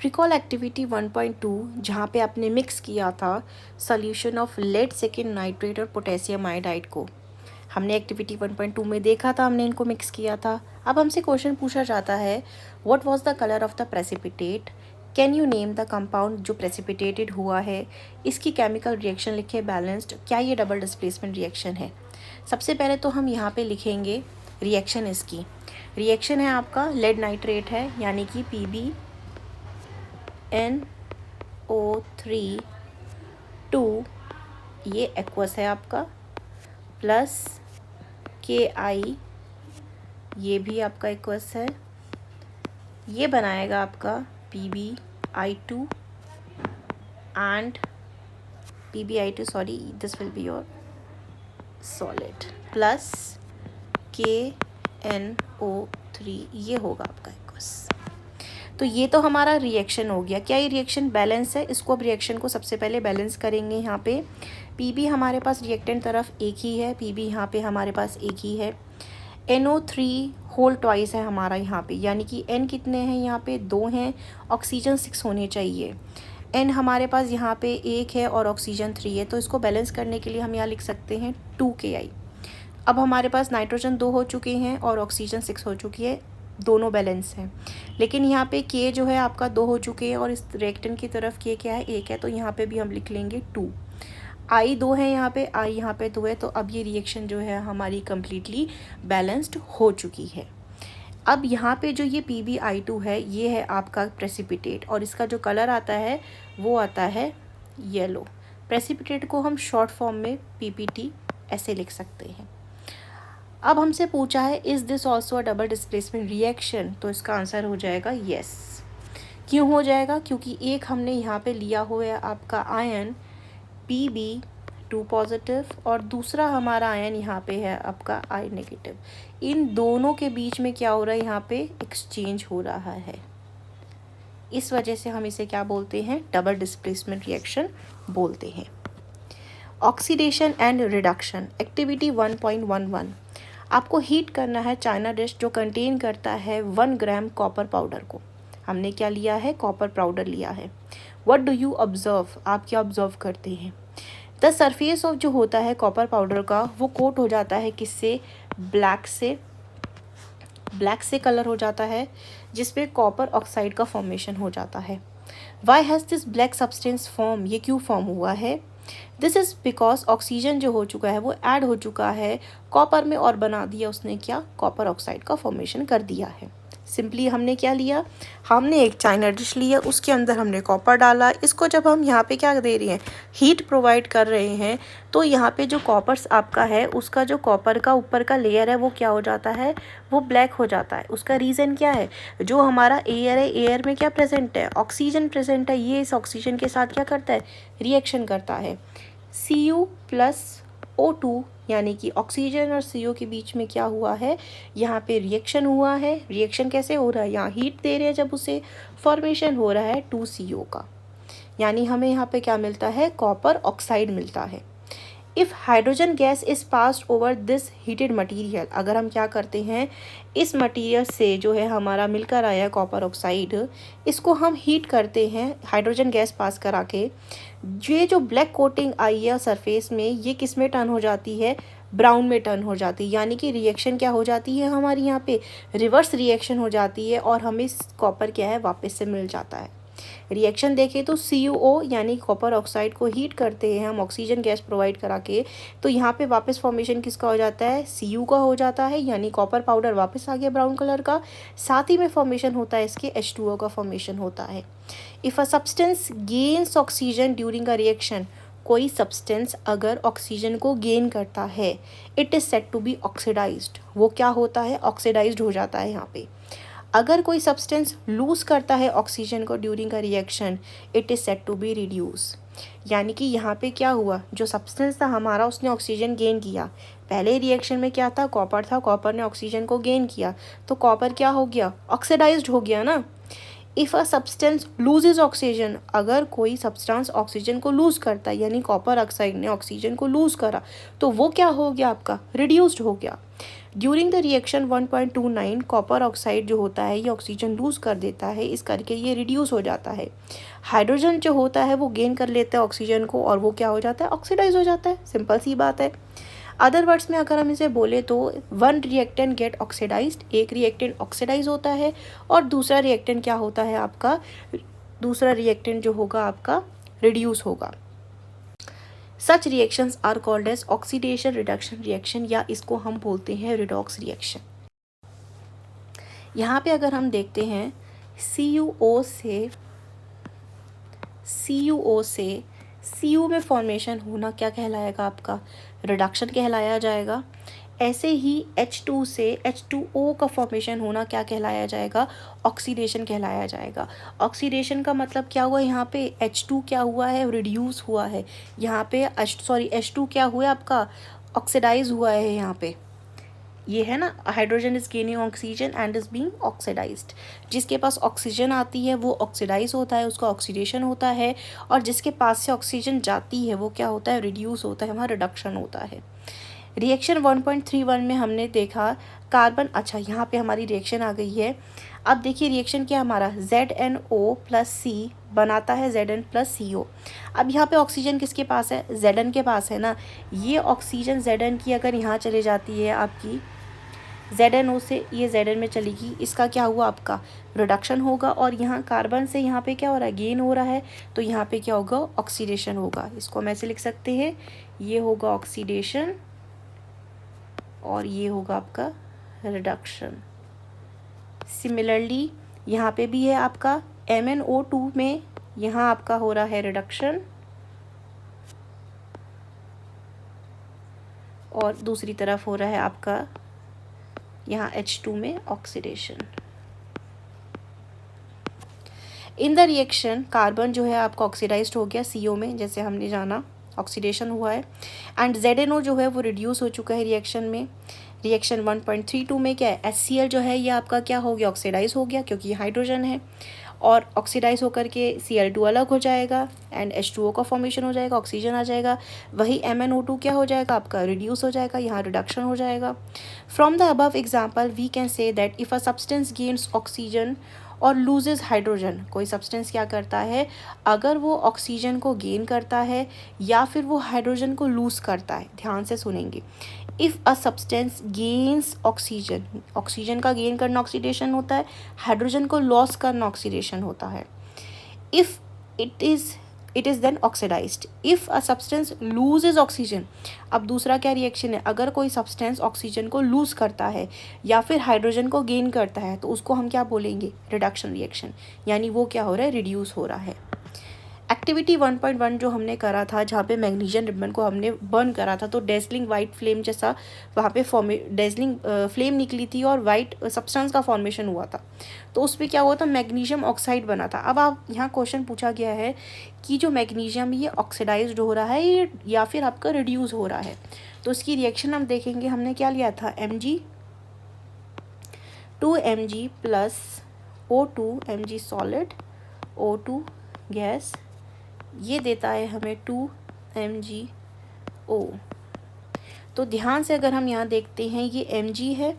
रिकॉल एक्टिविटी 1.2, जहाँ पे आपने मिक्स किया था solution of lead second nitrate और पोटेशियम आयोडाइड को। हमने एक्टिविटी 1.2 में देखा था, हमने इनको मिक्स किया था। अब हमसे क्वेश्चन पूछा जाता है, what was the colour of the precipitate, can you name the compound जो प्रेसिपिटेटेड हुआ है, इसकी केमिकल रिएक्शन लिखे बैलेंस्ड, क्या ये डबल डिस्प्लेसमेंट रिएक्शन है। सबसे पहले तो हम यहाँ पे लिखेंगे रिएक्शन, इसकी रिएक्शन है आपका लेड नाइट्रेट है, यानी कि PbNO3 2, ये एक्वस है आपका, प्लस Ki, ये भी आपका एक्वस है, ये बनाएगा आपका PbI2 and PbI2 sorry this will be your solid, plus KNO3, ये होगा आपका एक्वस। तो ये तो हमारा रिएक्शन हो गया। क्या ये रिएक्शन बैलेंस है, इसको अब रिएक्शन को सबसे पहले बैलेंस करेंगे। यहाँ पे Pb हमारे पास रिएक्टेंट तरफ एक ही है, Pb यहाँ पे हमारे पास एक ही है। NO3 होल ट्वाइस है हमारा यहाँ पे, यानी कि N कितने हैं यहाँ पे, 2 हैं, ऑक्सीजन 6 होने चाहिए। N हमारे पास यहाँ पे 1 है और ऑक्सीजन 3 है, तो इसको बैलेंस करने के लिए हम यहाँ लिख सकते हैं 2Ki। अब हमारे पास नाइट्रोजन 2 हो चुके हैं और ऑक्सीजन 6 हो चुकी है, दोनों बैलेंस हैं। लेकिन यहाँ पे K जो है आपका 2 हो चुके हैं और इस रिएक्टेंट की तरफ K क्या है, 1 है, तो यहाँ पे भी हम लिख लेंगे 2। I 2 है यहाँ पे, I यहाँ पे 2 है, तो अब ये रिएक्शन जो है हमारी कम्प्लीटली बैलेंस्ड हो चुकी है। अब यहाँ पे जो ये PbI2 है, ये है आपका प्रेसिपिटेट और इसका जो कलर आता है वो आता है येलो। प्रेसिपिटेट को हम शॉर्ट फॉर्म में PPT ऐसे लिख सकते हैं। अब हमसे पूछा है is this also a double displacement reaction, तो इसका आंसर हो जाएगा येस। क्यों हो जाएगा, क्योंकि एक हमने यहाँ पे लिया हुआ है आपका आयन Pb2 पॉजिटिव और दूसरा हमारा आयन यहाँ पे है आपका I नेगेटिव। इन दोनों के बीच में क्या हो रहा है, यहाँ पे एक्सचेंज हो रहा है, इस वजह से हम इसे क्या बोलते हैं, डबल डिस्प्लेसमेंट रिएक्शन बोलते हैं। ऑक्सीडेशन एंड रिडक्शन एक्टिविटी 1.11, आपको हीट करना है चाइना डिश जो कंटेन करता है 1 ग्राम कॉपर पाउडर को। हमने क्या लिया है, कॉपर पाउडर लिया है। व्हाट डू यू ऑब्जर्व, आप क्या ऑब्जर्व करते हैं, द सरफेस ऑफ जो होता है कॉपर पाउडर का वो कोट हो जाता है किससे, ब्लैक से कलर हो जाता है। जिसपे कॉपर ऑक्साइड का फॉर्मेशन हो जाता है। Why has this black substance form, ये क्यों फॉर्म हुआ है? दिस इज़ बिकॉज ऑक्सीजन जो हो चुका है वो ऐड हो चुका है कॉपर में और बना दिया उसने क्या, कॉपर ऑक्साइड का फॉर्मेशन कर दिया है। सिंपली हमने क्या लिया, हमने एक चाइना डिश लिया, उसके अंदर हमने कॉपर डाला, इसको जब हम यहाँ पे क्या दे रहे हैं, हीट प्रोवाइड कर रहे हैं, तो यहाँ पे जो कॉपर्स आपका है उसका जो कॉपर का ऊपर का लेयर है वो क्या हो जाता है, वो ब्लैक हो जाता है। उसका रीज़न क्या है, जो हमारा एयर है, एयर में क्या प्रेजेंट है, ऑक्सीजन प्रेजेंट है, ये इस ऑक्सीजन के साथ क्या करता है, रिएक्शन करता है। Cu प्लस O2 यानी कि ऑक्सीजन और CO के बीच में क्या हुआ है, यहाँ पे रिएक्शन हुआ है। रिएक्शन कैसे हो रहा है, यहाँ हीट दे रहे हैं जब उसे, फॉर्मेशन हो रहा है 2CO का, यानी हमें यहाँ पे क्या मिलता है, कॉपर ऑक्साइड मिलता है। If hydrogen gas is passed over this heated material, अगर हम क्या करते हैं, इस मटीरियल से जो है हमारा मिलकर आया कॉपर ऑक्साइड, इसको हम हीट करते हैं हाइड्रोजन गैस पास करा के, ये जो ब्लैक कोटिंग आई है सरफेस में, ये किस में टर्न हो जाती है, ब्राउन में टर्न हो जाती है। यानी कि रिएक्शन क्या हो जाती है हमारी यहाँ पे, रिवर्स रिएक्शन हो जाती है और हमें कॉपर क्या है वापस से मिल जाता है। रिएक्शन देखें तो CuO यानी कॉपर ऑक्साइड को हीट करते हैं हम ऑक्सीजन गैस प्रोवाइड करा के, तो यहाँ पे वापस फॉर्मेशन किसका हो जाता है, Cu का हो जाता है, यानी कॉपर पाउडर वापस आ गया ब्राउन कलर का। साथ ही में फॉर्मेशन होता है इसके H2O का फॉर्मेशन होता है। If a substance gains oxygen during a reaction, कोई सब्सटेंस अगर ऑक्सीजन को गेन करता है, it is said to be oxidised, वो क्या होता है, ऑक्सीडाइज्ड हो जाता है यहाँ पे। अगर कोई सब्सटेंस लूज़ करता है ऑक्सीजन को during a reaction, it is said to be reduce, यानी कि यहाँ पे क्या हुआ, जो सब्सटेंस था हमारा उसने ऑक्सीजन गेन किया, पहले रिएक्शन में क्या था, कॉपर था, कॉपर ने ऑक्सीजन को गेन किया, तो कॉपर क्या हो गया, ऑक्सीडाइज्ड हो गया ना। If a substance loses oxygen, अगर कोई सब्सटेंस ऑक्सीजन को लूज़ करता है, यानी कॉपर ऑक्साइड ने ऑक्सीजन को लूज़ करा, तो वो क्या हो गया आपका, रिड्यूस्ड हो गया। During the reaction 1.29 copper oxide जो होता है ये ऑक्सीजन लूज़ कर देता है, इस करके ये रिड्यूस हो जाता है। हाइड्रोजन जो होता है वो गेन कर लेता है ऑक्सीजन को और वो क्या हो जाता है, ऑक्सीडाइज हो जाता है, सिंपल सी बात है। अदर वर्ड्स में अगर हम इसे बोले तो वन रिएक्टेंट गेट ऑक्सीडाइज्ड, एक रिएक्टेंट ऑक्सीडाइज होता है और दूसरा रिएक्टेंट क्या होता है आपका, दूसरा रिएक्टेंट जो होगा आपका रिड्यूस होगा। Such reactions are called as oxidation reduction reaction, या इसको हम बोलते हैं रिडॉक्स रिएक्शन। यहाँ पे अगर हम देखते हैं CuO से Cu में फॉर्मेशन होना क्या कहलाएगा आपका, रिडक्शन कहलाया जाएगा। ऐसे ही H2 से H2O का फॉर्मेशन होना क्या कहलाया जाएगा, ऑक्सीडेशन कहलाया जाएगा। ऑक्सीडेशन का मतलब क्या हुआ, यहाँ पे H2 क्या हुआ है, रिड्यूस हुआ है, यहाँ पे H2 क्या हुआ है आपका, ऑक्सीडाइज हुआ है। यहाँ पे ये है ना, hydrogen is gaining oxygen and is being oxidised, जिसके पास ऑक्सीजन आती है वो ऑक्सीडाइज होता है, उसका ऑक्सीडेशन होता है, और जिसके पास से ऑक्सीजन जाती है वो क्या होता है, रिड्यूस होता है, वहाँ रिडक्शन होता है। रिएक्शन 1.31 में हमने देखा कार्बन, अच्छा यहाँ पे हमारी रिएक्शन आ गई है। अब देखिए रिएक्शन क्या हमारा, ZnO प्लस C बनाता है Zn प्लस CO। अब यहाँ पे ऑक्सीजन किसके पास है, Zn के पास है ना। ये ऑक्सीजन Zn की अगर यहाँ चले जाती है आपकी, ZnO से ये Zn में चलेगी, इसका क्या हुआ आपका, रिडक्शन होगा, और यहाँ कार्बन से यहाँ पे क्या हो रहा है, गेन हो रहा है, तो यहाँ पे क्या होगा, ऑक्सीडेशन होगा। इसको हम ऐसे लिख सकते हैं, ये होगा ऑक्सीडेशन और ये होगा आपका रिडक्शन। सिमिलरली यहाँ पे भी है आपका MnO2 में, यहाँ आपका हो रहा है रिडक्शन और दूसरी तरफ हो रहा है आपका यहाँ H2 में oxidation. In the reaction carbon जो है आपका ऑक्सीडाइज्ड हो गया CO में, जैसे हमने जाना ऑक्सीडेशन हुआ है, एंड ZnO जो है वो रिड्यूस हो चुका है रिएक्शन में। रिएक्शन 1.32 में क्या है, HCl जो है ये आपका क्या हो गया, ऑक्सीडाइज हो गया, क्योंकि ये हाइड्रोजन है, और ऑक्सीडाइज होकर के Cl2 अलग हो जाएगा एंड H2O का फॉर्मेशन हो जाएगा, ऑक्सीजन आ जाएगा। वही MnO2 क्या हो जाएगा आपका, रिड्यूस हो जाएगा, यहाँ रिडक्शन हो जाएगा। From the above example we can say that if a substance gains oxygen और लूजेस हाइड्रोजन। कोई सब्सटेंस क्या करता है, अगर वो ऑक्सीजन को गेन करता है या फिर वो हाइड्रोजन को लूज़ करता है, ध्यान से सुनेंगे। If a substance gains oxygen, oxygen का गेन करना ऑक्सीडेशन होता है, हाइड्रोजन को लॉस करना ऑक्सीडेशन होता है। If it is then oxidized. If a substance loses oxygen, अब दूसरा क्या रिएक्शन है, अगर कोई सब्सटेंस ऑक्सीजन को लूज़ करता है या फिर हाइड्रोजन को गेन करता है तो उसको हम क्या बोलेंगे, रिडक्शन रिएक्शन, यानी वो क्या हो रहा है, रिड्यूस हो रहा है। एक्टिविटी 1.1 जो हमने करा था, जहाँ पे मैग्नीशियम रिबन को हमने बर्न करा था, तो डेजलिंग वाइट फ्लेम जैसा वहाँ पे डेजलिंग फ्लेम निकली थी और वाइट सब्सटेंस का फॉर्मेशन हुआ था। तो उस पर क्या हुआ था, मैग्नीशियम ऑक्साइड बना था। अब आप यहाँ क्वेश्चन पूछा गया है कि जो मैग्नीशियम ये ऑक्सीडाइज्ड हो रहा है ये या फिर आपका रिड्यूस हो रहा है, तो उसकी रिएक्शन हम देखेंगे। हमने क्या लिया था, Mg 2Mg plus O2 Mg solid O2 gas, ये देता है हमें 2MgO। तो ध्यान से अगर हम यहाँ देखते हैं, ये Mg है,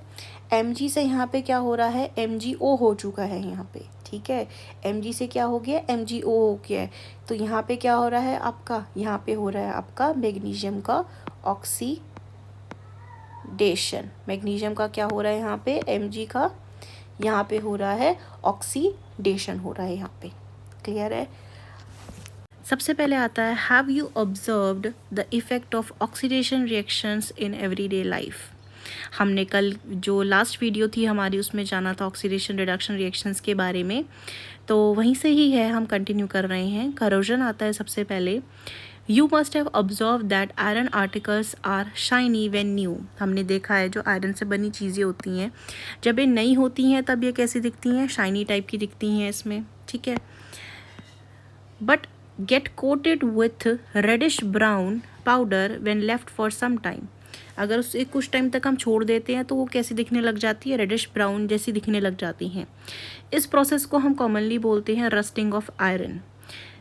Mg से यहाँ पे क्या हो रहा है, MgO हो चुका है यहाँ पे, ठीक है। Mg से क्या हो गया, MgO हो गया है। तो यहाँ पे क्या हो रहा है आपका, यहाँ पे हो रहा है आपका मैग्नीशियम का ऑक्सीडेशन। मैग्नीशियम का क्या हो रहा है यहाँ पे, Mg का यहाँ पे हो रहा है ऑक्सीडेशन हो रहा है यहाँ पे, क्लियर है। सबसे पहले आता है, have you observed the effect of oxidation reactions in everyday life. हमने कल जो लास्ट वीडियो थी हमारी उसमें जाना था ऑक्सीडेशन रिडक्शन रिएक्शंस के बारे में, तो वहीं से ही है, हम कंटिन्यू कर रहे हैं। करोजन आता है सबसे पहले। You must have observe that iron articles are shiny when new. हमने देखा है जो आयरन से बनी चीज़ें होती हैं, जब ये नई होती हैं तब ये कैसी दिखती हैं, शाइनी टाइप की दिखती हैं इसमें, ठीक है। But get coated with reddish brown powder when left for some time। अगर उसे कुछ टाइम तक हम छोड़ देते हैं तो वो कैसी दिखने लग जाती है, रेडिश ब्राउन जैसी दिखने लग जाती हैं। इस प्रोसेस को हम कॉमनली बोलते हैं rusting of iron.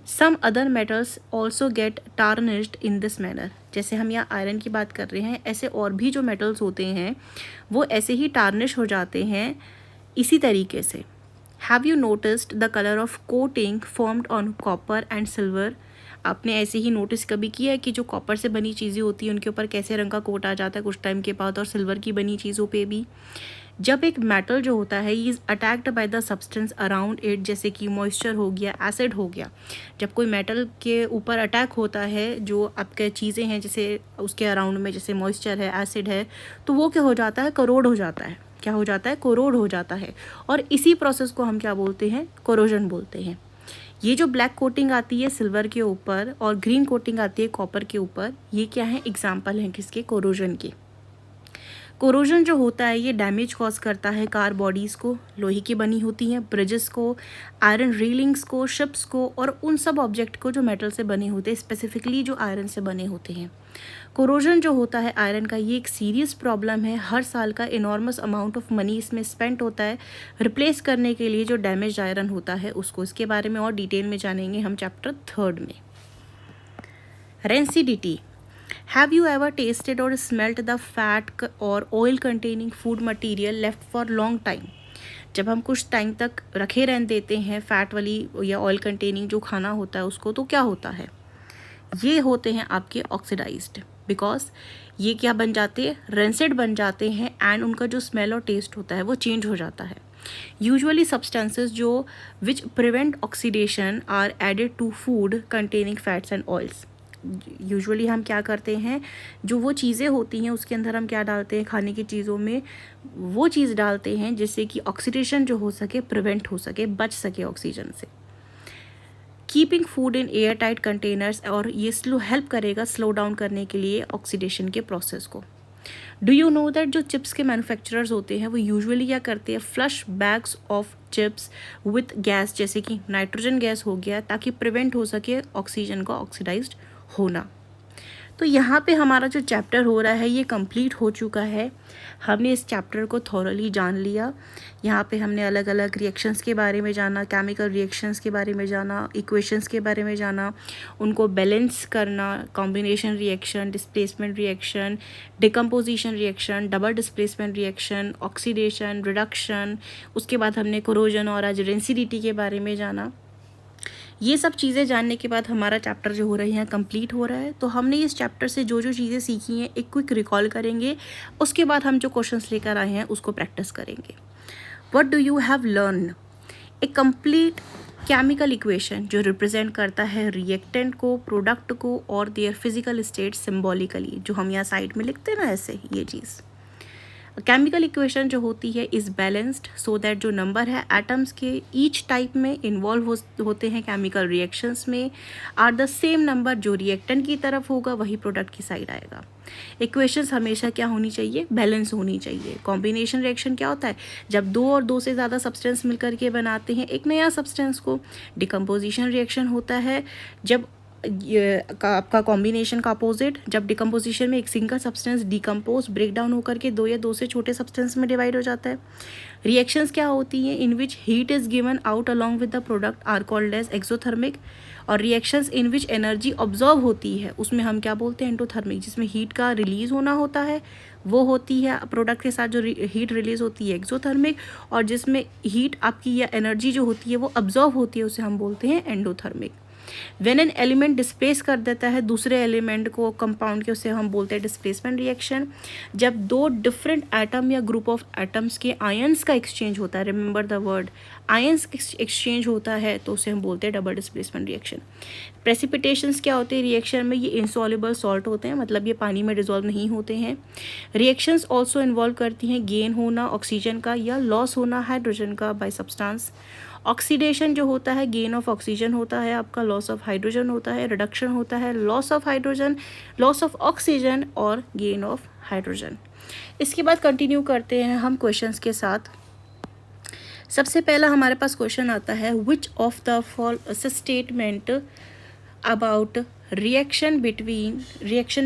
Some other metals also get tarnished in this manner. जैसे हम यहाँ आयरन की बात कर रहे हैं, ऐसे और भी जो मेटल्स होते हैं वो ऐसे ही टार्निश हो जाते हैं इसी तरीके से। Have you noticed the colour of coating formed on copper and silver. आपने ऐसे ही नोटिस कभी किया है कि जो कॉपर से बनी चीज़ें होती हैं उनके ऊपर कैसे रंग का कोट आ जाता है कुछ टाइम के बाद, और सिल्वर की बनी चीज़ों पे भी। जब एक मेटल जो होता है is attacked by the substance around it, जैसे कि मॉइस्चर हो गया, एसिड हो गया, जब कोई मेटल के ऊपर अटैक होता है जो आपके चीज़ें हैं जैसे उसके अराउंड में, जैसे मॉइस्चर है, एसिड है, तो वो क्या हो जाता है, करोड हो जाता है। क्या हो जाता है, कोरोड हो जाता है। और इसी प्रोसेस को हम क्या बोलते हैं, कोरोजन बोलते हैं। ये जो ब्लैक कोटिंग आती है सिल्वर के ऊपर और ग्रीन कोटिंग आती है कॉपर के ऊपर, ये क्या है, एग्जाम्पल हैं किसके, कोरोजन के। कोरोजन जो होता है ये डैमेज कॉज करता है कार बॉडीज़ को, लोहे की बनी होती हैं, ब्रिजेस को, आयरन रेलिंग्स को, शिप्स को, और उन सब ऑब्जेक्ट को जो मेटल से बने होते हैं, स्पेसिफिकली जो आयरन से बने होते हैं। कोरोजन जो होता है आयरन का, ये एक सीरियस प्रॉब्लम है। हर साल का इनॉर्मस अमाउंट ऑफ मनी इसमें स्पेंड होता है रिप्लेस करने के लिए जो डैमेज आयरन होता है उसको। इसके बारे में और डिटेल में जानेंगे हम चैप्टर 3 में। Rancidity. Have you ever tested और स्मेल्ट द फैट और oil containing food material left for long time. जब हम कुछ टाइम तक रखे रहने देते हैं फैट वाली या ऑयल कंटेनिंग जो खाना होता है उसको, तो क्या होता है, ये होते हैं आपके ऑक्सीडाइज्ड, बिकॉज ये क्या बन जाते हैं, रेंसिड बन जाते हैं, एंड उनका जो स्मेल और टेस्ट होता है वो चेंज हो जाता है। यूजुअली सब्सटेंसेस जो which prevent oxidation are added to food containing fats and oils. Usually हम क्या करते हैं, जो वो चीज़ें होती हैं उसके अंदर हम क्या डालते हैं, खाने की चीज़ों में वो चीज़ डालते हैं जिससे कि ऑक्सीडेशन जो हो सके, प्रिवेंट हो सके, बच सके ऑक्सीजन से। Keeping food in air tight containers, और ये हेल्प करेगा स्लो डाउन करने के लिए ऑक्सीडेशन के प्रोसेस को। डू यू नो दैट जो चिप्स के मैन्युफैक्चरर्स होते हैं वो यूजुअली क्या करते हैं, flush bags of chips with gas, जैसे कि नाइट्रोजन गैस हो गया, ताकि प्रिवेंट हो सके ऑक्सीजन का ऑक्सीडाइज्ड होना। तो यहाँ पे हमारा जो चैप्टर हो रहा है ये कंप्लीट हो चुका है। हमने इस चैप्टर को थॉरली जान लिया। यहाँ पे हमने अलग अलग रिएक्शंस के बारे में जाना, केमिकल रिएक्शंस के बारे में जाना, इक्वेशंस के बारे में जाना, उनको बैलेंस करना, combination reaction, displacement reaction, decomposition reaction, double displacement reaction, oxidation, reduction. उसके बाद हमने कोरोजन और आज डेंसिटी के बारे में जाना। ये सब चीज़ें जानने के बाद हमारा चैप्टर जो हो रहा है यहाँ कंप्लीट हो रहा है। तो हमने इस चैप्टर से जो जो चीज़ें सीखी हैं एक क्विक रिकॉल करेंगे, उसके बाद हम जो क्वेश्चंस लेकर आए हैं उसको प्रैक्टिस करेंगे। What do you have learn? A complete chemical equation जो रिप्रेजेंट करता है रिएक्टेंट को, प्रोडक्ट को और देयर फिजिकल स्टेट सिम्बॉलिकली, जो हम यहाँ साइड में लिखते हैं ना ऐसे, ये चीज़। केमिकल इक्वेशन जो होती है इज़ बैलेंस्ड सो दैट जो नंबर है एटम्स के ईच टाइप में इन्वॉल्व होते हैं केमिकल रिएक्शंस में आर द सेम नंबर, जो रिएक्टेंट की तरफ होगा वही प्रोडक्ट की साइड आएगा। इक्वेशंस हमेशा क्या होनी चाहिए? बैलेंस होनी चाहिए। कॉम्बिनेशन रिएक्शन क्या होता है? जब दो और दो से ज़्यादा सब्सटेंस मिलकर के बनाते हैं एक नया सब्सटेंस को। डिकम्पोजिशन रिएक्शन होता है जब आपका कॉम्बिनेशन का अपोजिट, जब डिकम्पोजिशन में एक single substance decompose break down होकर के दो या दो से छोटे सब्सटेंस में डिवाइड हो जाता है। रिएक्शंस क्या होती हैं? In which heat is given out along with the product are called as exothermic. और reactions in which energy observe होती है उसमें हम क्या बोलते हैं? एंडोथर्मिक। जिसमें हीट का रिलीज़ होना होता है वो होती है प्रोडक्ट के साथ जो हीट रिलीज़ होती है एक्सोथर्मिक। और जिसमें हीट आपकी या एनर्जी जो होती है वो ऑब्जर्व होती है उसे हम बोलते हैं endothermic. When an element displace कर देता है दूसरे एलिमेंट को, कंपाउंड के, उसे हम बोलते हैं डिस्प्लेसमेंट रिएक्शन। जब दो डिफरेंट एटम या ग्रुप ऑफ एटम्स के आयंस का एक्सचेंज होता है, remember the word ions exchange होता है, तो उसे हम बोलते हैं डबल डिस्प्लेसमेंट रिएक्शन। प्रेसिपिटेशंस क्या होते हैं रिएक्शन में? ये इंसॉल्युबल सॉल्ट होते हैं, मतलब ये पानी में डिजॉल्व नहीं होते हैं। रिएक्शंस ऑल्सो इन्वॉल्व करती हैं गेन होना ऑक्सीजन का या लॉस होना हाइड्रोजन का बाय सब्सटेंस। ऑक्सीडेशन जो होता है गेन ऑफ ऑक्सीजन होता है आपका, लॉस ऑफ हाइड्रोजन होता है, रिडक्शन होता है loss of hydrogen, loss of oxygen और गेन ऑफ हाइड्रोजन। इसके बाद कंटिन्यू करते हैं हम क्वेश्चंस के साथ। सबसे पहला हमारे पास क्वेश्चन आता है which of the following statement about reaction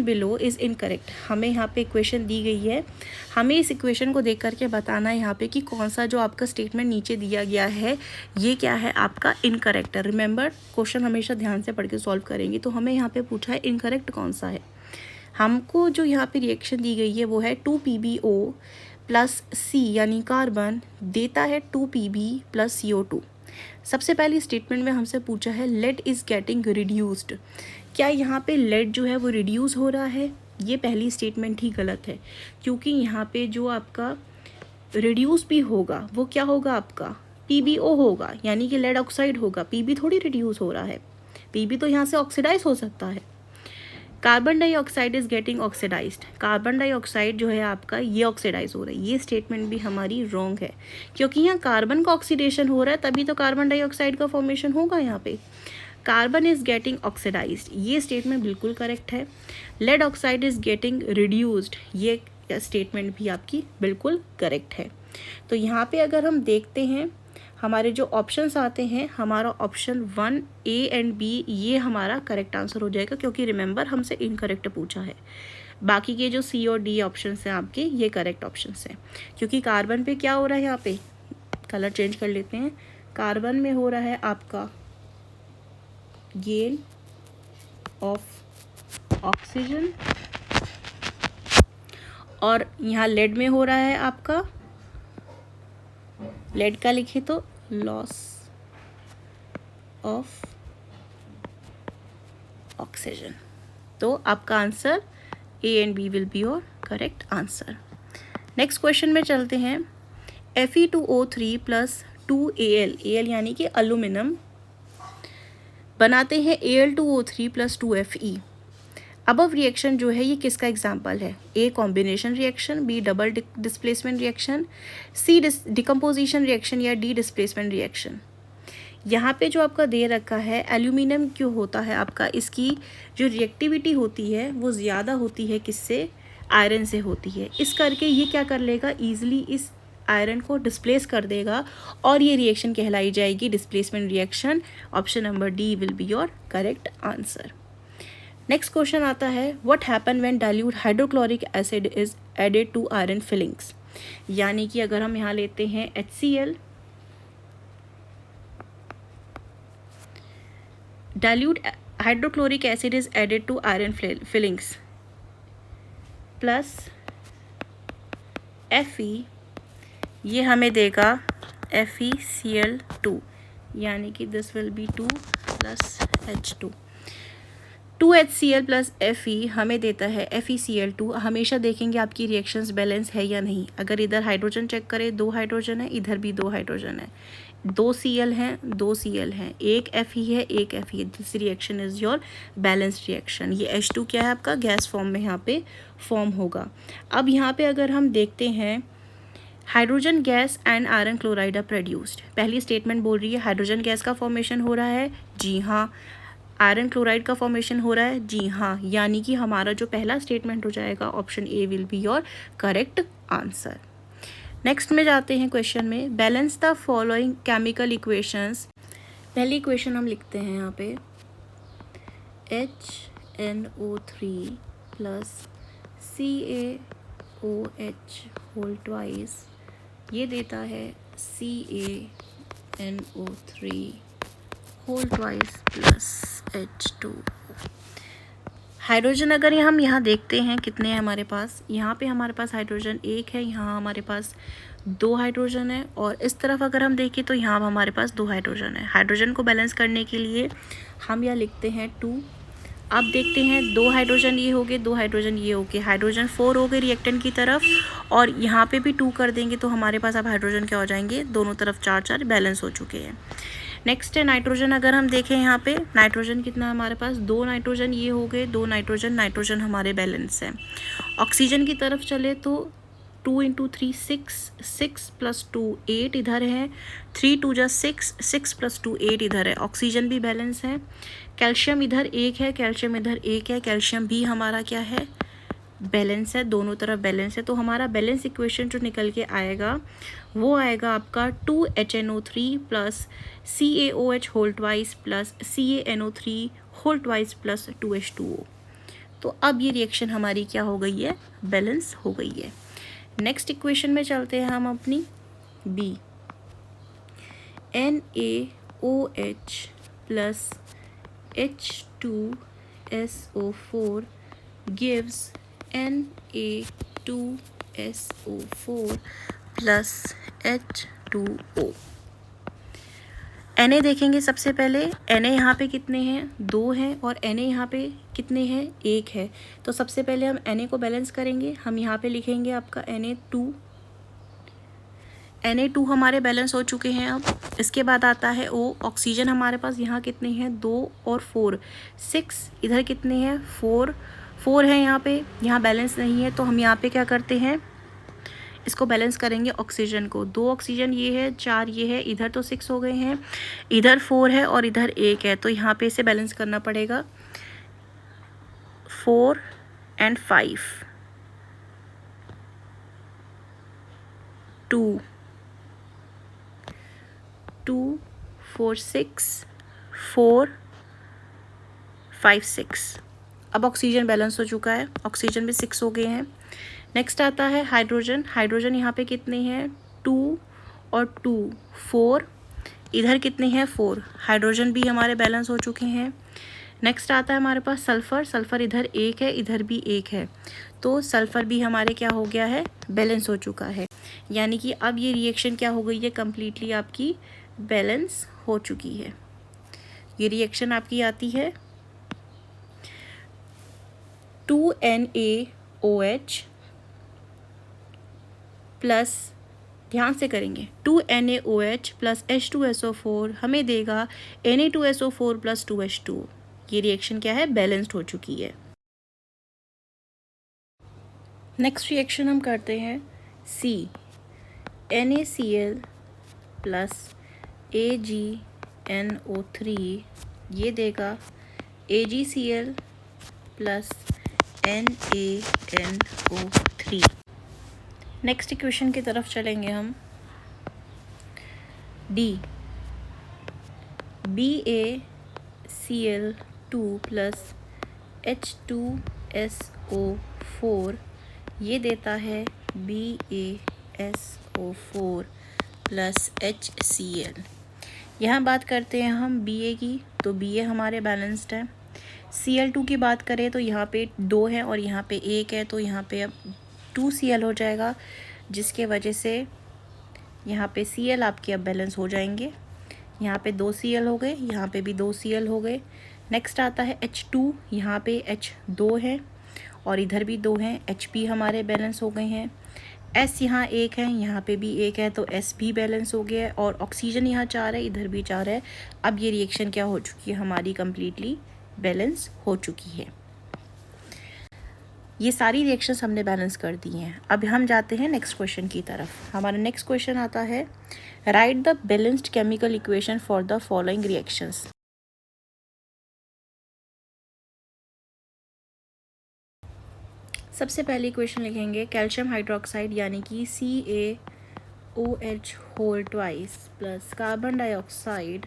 below is incorrect. हमें यहाँ पे इक्वेशन दी गई है, हमें इस इक्वेशन को देख करके बताना है यहाँ पे कि कौन सा जो आपका स्टेटमेंट नीचे दिया गया है ये क्या है आपका इनकरेक्ट है। रिमेंबर क्वेश्चन हमेशा ध्यान से पढ़ के सॉल्व करेंगे। तो हमें यहाँ पे पूछा है इनकरेक्ट कौन सा है। हमको जो यहाँ पे रिएक्शन दी गई है वो है 2PbO प्लस C यानी कार्बन देता है 2Pb प्लस CO2। सबसे पहली स्टेटमेंट में हमसे पूछा है लेड इज़ गेटिंग रिड्यूस्ड। क्या यहाँ पे लेड जो है वो रिड्यूस हो रहा है? ये पहली स्टेटमेंट ही गलत है, क्योंकि यहाँ पे जो आपका रिड्यूस भी होगा वो क्या होगा आपका PbO होगा, यानी कि लेड ऑक्साइड होगा। Pb थोड़ी रिड्यूस हो रहा है, Pb तो यहाँ से ऑक्सीडाइज हो सकता है। Carbon dioxide is getting oxidised. Carbon dioxide जो है आपका ये ऑक्सीडाइज हो रहा है। ये स्टेटमेंट भी हमारी रॉन्ग है, क्योंकि यहाँ कार्बन का ऑक्सीडेशन हो रहा है तभी तो कार्बन डाइऑक्साइड का फॉर्मेशन होगा। यहाँ पे कार्बन इज़ गेटिंग ऑक्सीडाइज्ड, ये स्टेटमेंट बिल्कुल करेक्ट है। Lead oxide is getting reduced, ये स्टेटमेंट भी आपकी बिल्कुल करेक्ट है। तो यहाँ पे अगर हम देखते हैं हमारे जो ऑप्शंस आते हैं, हमारा ऑप्शन 1 A एंड B ये हमारा करेक्ट आंसर हो जाएगा, क्योंकि रिमेंबर हमसे इनकरेक्ट पूछा है। बाकी के जो C और D ऑप्शंस हैं आपके ये करेक्ट ऑप्शंस हैं, क्योंकि कार्बन पे क्या हो रहा है, यहाँ पे कलर चेंज कर लेते हैं। कार्बन में हो रहा है आपका गेन ऑफ ऑक्सीजन और यहाँ लेड में हो रहा है आपका, लेड का लिखे तो लॉस ऑफ ऑक्सीजन। तो आपका answer A and B will be your correct answer. Next question में चलते हैं। Fe2O3 प्लस 2Al, Al यानी कि एल्यूमिनियम बनाते हैं Al2O3 plus 2Fe। Above reaction जो है ये किसका एग्जाम्पल है? A combination reaction, B double displacement reaction, C decomposition reaction या D डिस्प्लेसमेंट रिएक्शन। यहाँ पे जो आपका दे रखा है एल्यूमिनियम क्यों होता है आपका, इसकी जो रिएक्टिविटी होती है वो ज़्यादा होती है किससे? आयरन से होती है। इस करके ये क्या कर लेगा, ईजिली इस आयरन को डिस्प्लेस कर देगा और ये रिएक्शन कहलाई जाएगी displacement reaction. Option number D will be your correct answer. Next question आता है, what happen when dilute hydrochloric acid is added to iron filings. यानी कि अगर हम यहाँ लेते हैं HCl, dilute hydrochloric acid is added to iron filings plus Fe, ये हमें देगा FeCl2, यानी कि this will be 2 plus H2। 2HCl plus Fe हमें देता है FeCl2। हमेशा देखेंगे आपकी रिएक्शंस बैलेंस है या नहीं। अगर इधर हाइड्रोजन चेक करें, 2 हाइड्रोजन है, इधर भी 2 हाइड्रोजन है, 2 Cl हैं, 2 Cl हैं, एक Fe है, एक Fe है, this reaction is your balanced reaction. ये H2 क्या है आपका, गैस फॉर्म में यहाँ पे फॉर्म होगा। अब यहाँ पे अगर हम देखते हैं, hydrogen gas and iron chloride are produced. पहली स्टेटमेंट बोल रही है हाइड्रोजन गैस का फॉर्मेशन हो रहा है, जी हाँ। आयरन क्लोराइड का फॉर्मेशन हो रहा है, जी हाँ। यानी कि हमारा जो पहला स्टेटमेंट हो जाएगा option A will be your correct answer. Next में जाते हैं क्वेश्चन में, balance the following chemical equations. पहली इक्वेशन हम लिखते हैं यहाँ पे HNO3 plus CaOH whole twice, ये देता है CaNO3 whole twice plus H2। Hydrogen अगर हम यहाँ देखते हैं कितने हैं हमारे पास, यहाँ पे हमारे पास हाइड्रोजन 1 है, यहाँ हमारे पास 2 हाइड्रोजन है, और इस तरफ अगर हम देखें तो यहाँ हमारे पास 2 हाइड्रोजन है। हाइड्रोजन को बैलेंस करने के लिए हम यहाँ लिखते हैं 2। अब देखते हैं 2 हाइड्रोजन ये हो गए, 2 हाइड्रोजन ये हो गए, हाइड्रोजन 4 हो गए रिएक्टेंट की तरफ, और यहाँ पे भी 2 कर देंगे तो हमारे पास अब हाइड्रोजन क्या हो जाएंगे, दोनों तरफ 4 बैलेंस हो चुके हैं। नेक्स्ट है नाइट्रोजन। अगर हम देखें यहाँ पे नाइट्रोजन कितना है हमारे पास, 2 नाइट्रोजन ये हो गए, 2 नाइट्रोजन हमारे बैलेंस है। ऑक्सीजन की तरफ चले तो 2 × 3 6 प्लस 2 8 इधर है, 3 2 जा 6 प्लस 2 8 इधर है, ऑक्सीजन भी बैलेंस है। कैल्शियम इधर 1 है, कैल्शियम इधर 1 है, कैल्शियम भी हमारा क्या है, बैलेंस है, दोनों तरफ बैलेंस है। तो हमारा बैलेंस इक्वेशन जो निकल के आएगा वो आएगा आपका 2HNO3 plus CaOH whole twice plus CaNO3 whole twice plus 2H2O। तो अब ये रिएक्शन हमारी क्या हो गई है, बैलेंस हो गई है। नेक्स्ट इक्वेशन में चलते हैं हम अपनी B, NaOH plus H2SO4 gives Na2SO4 plus H2O। Na देखेंगे सबसे पहले, Na यहाँ पे कितने हैं, 2 हैं, और Na यहाँ पे कितने हैं, 1 है। तो सबसे पहले हम Na को बैलेंस करेंगे। हम यहाँ पे लिखेंगे आपका Na2 हमारे बैलेंस हो चुके हैं। अब इसके बाद आता है O, ऑक्सीजन हमारे पास यहाँ कितने हैं, 2 और 4 6, इधर कितने हैं, 4 है यहाँ पे, यहाँ बैलेंस नहीं है, तो हम यहाँ पे क्या करते हैं, इसको बैलेंस करेंगे ऑक्सीजन को। 2 ऑक्सीजन ये है, 4 ये है, इधर तो 6 हो गए हैं, इधर 4 है और इधर 1 है, तो यहाँ पे इसे बैलेंस करना पड़ेगा। 4 and 5 2 4 6 4 5 6। अब ऑक्सीजन बैलेंस हो चुका है, ऑक्सीजन भी 6 हो गए हैं। नेक्स्ट आता है हाइड्रोजन यहाँ पे कितने हैं, 2 और 2 4, इधर कितने हैं, 4, हाइड्रोजन भी हमारे बैलेंस हो चुके हैं। नेक्स्ट आता है हमारे पास सल्फ़र इधर 1 है, इधर भी 1 है, तो सल्फ़र भी हमारे क्या हो गया है, बैलेंस हो चुका है। यानी कि अब ये रिएक्शन क्या हो गई है, कम्प्लीटली आपकी बैलेंस हो चुकी है। ये रिएक्शन आपकी आती है 2NaOH प्लस, ध्यान से करेंगे, 2NaOH प्लस H2SO4 हमें देगा Na2SO4 प्लस 2H2। ये रिएक्शन क्या है, बैलेंस्ड हो चुकी है। नेक्स्ट रिएक्शन हम करते हैं C, NaCl प्लस AgNO3, ये देगा AgCl plus NaNO3। Next equation की तरफ चलेंगे हम, D, BaCl2 प्लस H2SO4 ये देता है BaSO4 प्लस HCl। यहाँ बात करते हैं हम Ba की, तो Ba हमारे बैलेंस्ड है। Cl2 की बात करें तो यहाँ पे 2 है और यहाँ पे 1 है, तो यहाँ पे अब 2Cl हो जाएगा, जिसके वजह से यहाँ पे Cl आपके अब बैलेंस हो जाएंगे। यहाँ पे 2Cl हो गए, यहाँ पे भी 2Cl हो गए। नेक्स्ट आता है H2, यहाँ पे H2 है और इधर भी 2 हैं, Hp हमारे बैलेंस हो गए हैं। S यहाँ 1 है, यहाँ पे भी 1 है, तो S भी बैलेंस हो गया है। और ऑक्सीजन यहाँ 4 है, इधर भी 4 है। अब ये रिएक्शन क्या हो चुकी है हमारी, कम्प्लीटली बैलेंस हो चुकी है। ये सारी रिएक्शंस हमने बैलेंस कर दी हैं। अब हम जाते हैं नेक्स्ट क्वेश्चन की तरफ। हमारा नेक्स्ट क्वेश्चन आता है, write the balanced chemical equation for the following reactions. सबसे पहले इक्वेशन लिखेंगे, कैल्शियम हाइड्रोक्साइड यानी कि CaOH whole twice plus carbon dioxide,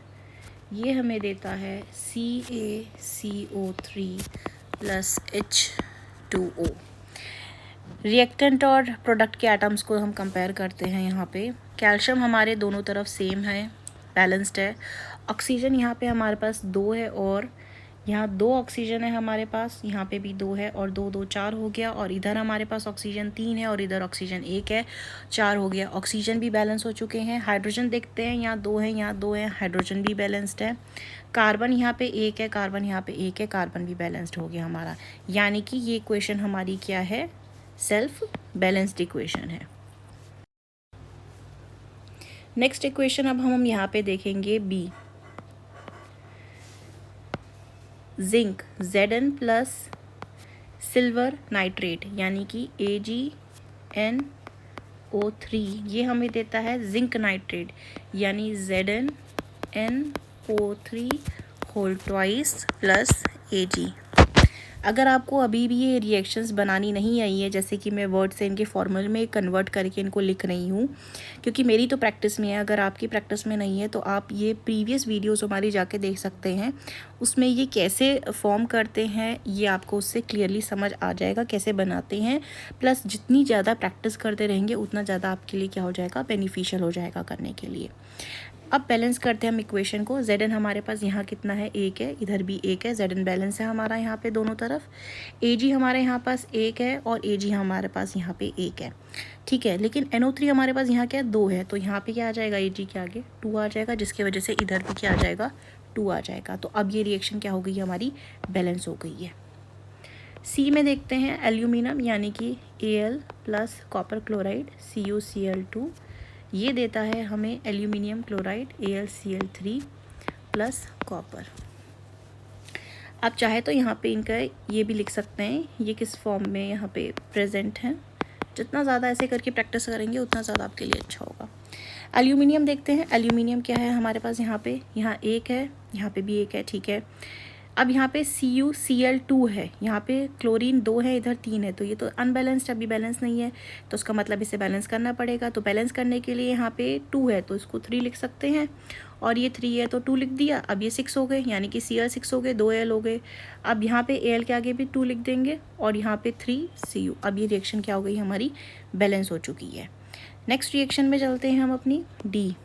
ये हमें देता है CaCO3 प्लस H2O। रिएक्टेंट और प्रोडक्ट के एटम्स को हम कंपेयर करते हैं। यहाँ पे कैल्शियम हमारे दोनों तरफ सेम है, बैलेंस्ड है। ऑक्सीजन यहाँ पे हमारे पास 2 है और यहाँ 2 ऑक्सीजन है हमारे पास, यहाँ पे भी 2 है और 2 2 4 हो गया। और इधर हमारे पास ऑक्सीजन 3 है और इधर ऑक्सीजन 1 है, 4 हो गया। ऑक्सीजन भी बैलेंस हो चुके हैं। हाइड्रोजन देखते हैं, यहाँ 2 है, यहाँ 2 है, हाइड्रोजन भी बैलेंस्ड है। कार्बन यहाँ पे 1 है, कार्बन यहाँ पे 1 है, कार्बन भी बैलेंस्ड हो गया हमारा। यानी कि ये इक्वेशन हमारी क्या है, सेल्फ बैलेंस्ड इक्वेशन है। नेक्स्ट इक्वेशन अब हम यहाँ पे देखेंगे B, zinc Zn plus silver nitrate यानी कि AgNO3, ये हमें देता है जिंक नाइट्रेट यानी ZnNO3 whole twice plus Ag। अगर आपको अभी भी ये रिएक्शंस बनानी नहीं आई है, जैसे कि मैं वर्ड से इनके फॉर्मूले में कन्वर्ट करके इनको लिख रही हूँ, क्योंकि मेरी तो प्रैक्टिस में है, अगर आपकी प्रैक्टिस में नहीं है तो आप ये प्रीवियस वीडियोस हमारी जाके देख सकते हैं। उसमें ये कैसे फॉर्म करते हैं ये आपको उससे क्लियरली समझ आ जाएगा, कैसे बनाते हैं। प्लस जितनी ज़्यादा प्रैक्टिस करते रहेंगे उतना ज़्यादा आपके लिए क्या हो जाएगा, बेनिफिशियल हो जाएगा करने के लिए। अब बैलेंस करते हैं हम इक्वेशन को। Zn हमारे पास यहाँ कितना है, 1 है, इधर भी 1 है, Zn बैलेंस है हमारा यहाँ पे दोनों तरफ। Ag हमारे यहाँ पास 1 है और Ag हमारे पास यहाँ पे 1 है, ठीक है। लेकिन NO3 हमारे पास यहाँ क्या है, 2 है, तो यहाँ पे क्या आ जाएगा, Ag के आगे 2 आ जाएगा, जिसकी वजह से इधर भी क्या आ जाएगा, 2 आ जाएगा। तो अब ये रिएक्शन क्या हो गई, हमारी बैलेंस हो गई है। सी में देखते हैं, एल्यूमिनियम यानी कि Al plus copper chloride CuCl2, ये देता है हमें aluminium chloride AlCl3 plus copper. आप चाहे तो यहाँ पे इनका ये भी लिख सकते हैं, ये किस फॉर्म में यहाँ पे प्रेजेंट है। जितना ज़्यादा ऐसे करके प्रैक्टिस करेंगे उतना ज़्यादा आपके लिए अच्छा होगा। एल्यूमिनियम देखते हैं, एल्यूमिनियम क्या है हमारे पास, यहाँ पे 1 है, यहाँ पे भी 1 है, ठीक है। अब यहाँ पे CuCl2 है, यहाँ पे क्लोरीन 2 है, इधर 3 है, तो ये तो अनबैलेंस्ड, अभी बैलेंस नहीं है, तो उसका मतलब इसे बैलेंस करना पड़ेगा। तो बैलेंस करने के लिए यहाँ पे 2 है तो इसको 3 लिख सकते हैं, और ये 3 है तो 2 लिख दिया। अब ये 6 हो गए, यानी कि Cl 6 हो गए, 2 Al हो गए। अब यहाँ पे Al के आगे भी 2 लिख देंगे और यहाँ पे 3 Cu। अब ये रिएक्शन क्या हो गई, हमारी बैलेंस हो चुकी है। नेक्स्ट रिएक्शन में चलते हैं हम अपनी डी,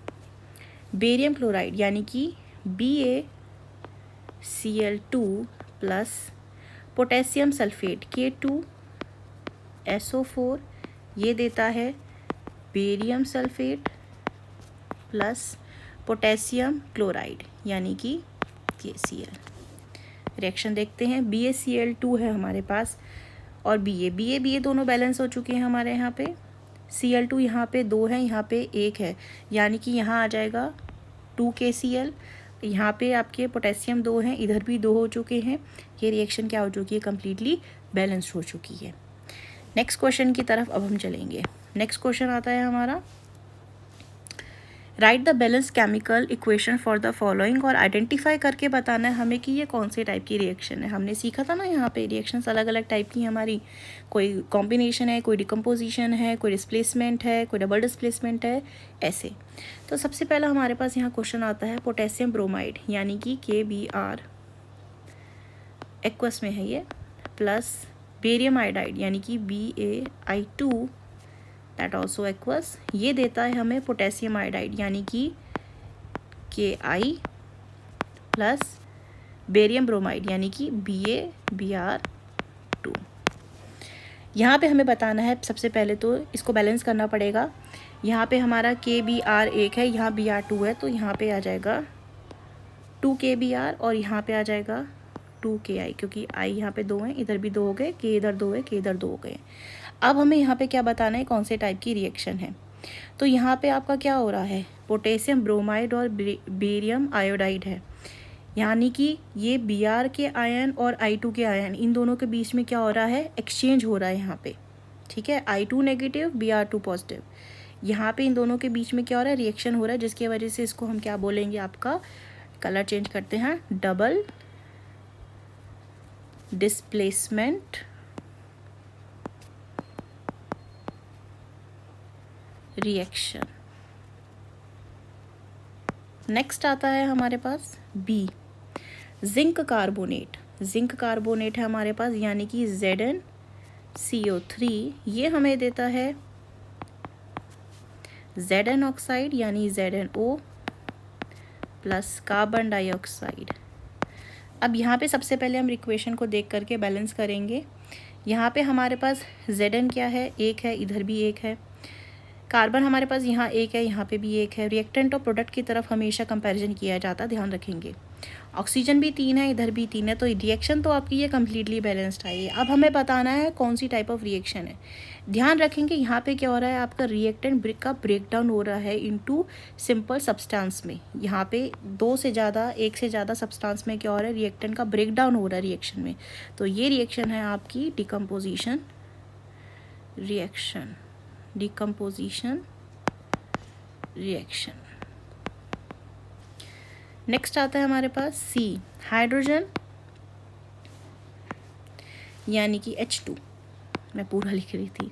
बेरियम क्लोराइड यानी कि BaCl2 plus potassium sulphate K2SO4, ये देता है barium sulphate plus potassium chloride यानी कि KCl। रिएक्शन देखते हैं, BaCl2 है हमारे पास और BA दोनों बैलेंस हो चुके हैं हमारे यहाँ पे। Cl2 यहाँ पे 2 है, यहाँ पे 1 है, यानी कि यहाँ आ जाएगा 2 KCl। यहाँ पे आपके पोटेशियम 2 हैं, इधर भी 2 हो चुके हैं। ये रिएक्शन क्या हो चुकी है, कम्प्लीटली बैलेंस्ड हो चुकी है। नेक्स्ट क्वेश्चन की तरफ अब हम चलेंगे। नेक्स्ट क्वेश्चन आता है हमारा, right the balance chemical equation for the following, और आइडेंटिफाई करके बताना है हमें कि ये कौन से टाइप की रिएक्शन है। हमने सीखा था ना यहाँ पे रिएक्शंस अलग अलग टाइप की हमारी, कोई कॉम्बिनेशन है, कोई डिकम्पोजिशन है, कोई डिस्प्लेसमेंट है, कोई डबल डिस्प्लेसमेंट है, ऐसे। तो सबसे पहला हमारे पास यहाँ क्वेश्चन आता है पोटेशियम ब्रोमाइड यानी कि KBr, एक्वस में है ये, प्लस बेरियम आयोडाइड यानी कि BaI2 दैट ऑल्सो एक्वस, ये देता है हमें पोटेशियम आयोडाइड यानी कि Ki प्लस बेरियम ब्रोमाइड यानी कि BaBr2। यहाँ पे हमें बताना है सबसे पहले तो इसको बैलेंस करना पड़ेगा। यहाँ पे हमारा KBr 1 है, यहाँ Br2 है, तो यहाँ पे आ जाएगा 2 KBr और यहाँ पे आ जाएगा 2 Ki, क्योंकि I यहाँ पे 2 हैं, इधर भी 2 हो गए, K इधर 2 है, K इधर 2 हो गए। अब हमें यहाँ पे क्या बताना है, कौन से टाइप की रिएक्शन है। तो यहाँ पे आपका क्या हो रहा है, पोटेशियम ब्रोमाइड और बेरियम आयोडाइड है, यानी कि ये Br के आयन और I2 के आयन, इन दोनों के बीच में क्या हो रहा है, एक्सचेंज हो रहा है यहाँ पे, ठीक है। I2 नेगेटिव, Br2 पॉजिटिव, यहाँ पे इन दोनों के बीच में क्या हो रहा है, रिएक्शन हो रहा है, जिसकी वजह से इसको हम क्या बोलेंगे, आपका कलर चेंज करते हैं, डबल डिस्प्लेसमेंट रिएक्शन। नेक्स्ट आता है हमारे पास B, zinc carbonate. Zinc carbonate है हमारे पास, यानी कि ZnCO3, ये हमें देता है Zn ऑक्साइड यानी ZnO प्लस कार्बन डाइऑक्साइड। अब यहाँ पे सबसे पहले हम इक्वेशन को देख करके बैलेंस करेंगे। यहाँ पे हमारे पास Zn क्या है, 1 है, इधर भी 1 है, कार्बन हमारे पास यहाँ 1 है, यहाँ पे भी 1 है। रिएक्टेंट और प्रोडक्ट की तरफ हमेशा कंपैरिजन किया जाता है, ध्यान रखेंगे। ऑक्सीजन भी 3 है, इधर भी 3 है, तो रिएक्शन तो आपकी ये कम्प्लीटली बैलेंस्ड आई है। अब हमें बताना है कौन सी टाइप ऑफ रिएक्शन है। ध्यान रखेंगे यहाँ पे क्या हो रहा है, आपका रिएक्टेंट का ब्रेकडाउन हो रहा है इनटू सिंपल सब्सटेंस में। यहाँ पे 1 से ज़्यादा सब्सटेंस में क्या हो रहा है, रिएक्टेंट का ब्रेकडाउन हो रहा है रिएक्शन में। तो ये रिएक्शन है आपकी decomposition reaction, decomposition reaction. Next आता है हमारे पास सी, हाइड्रोजन यानी कि H2, मैं पूरा लिख रही थी,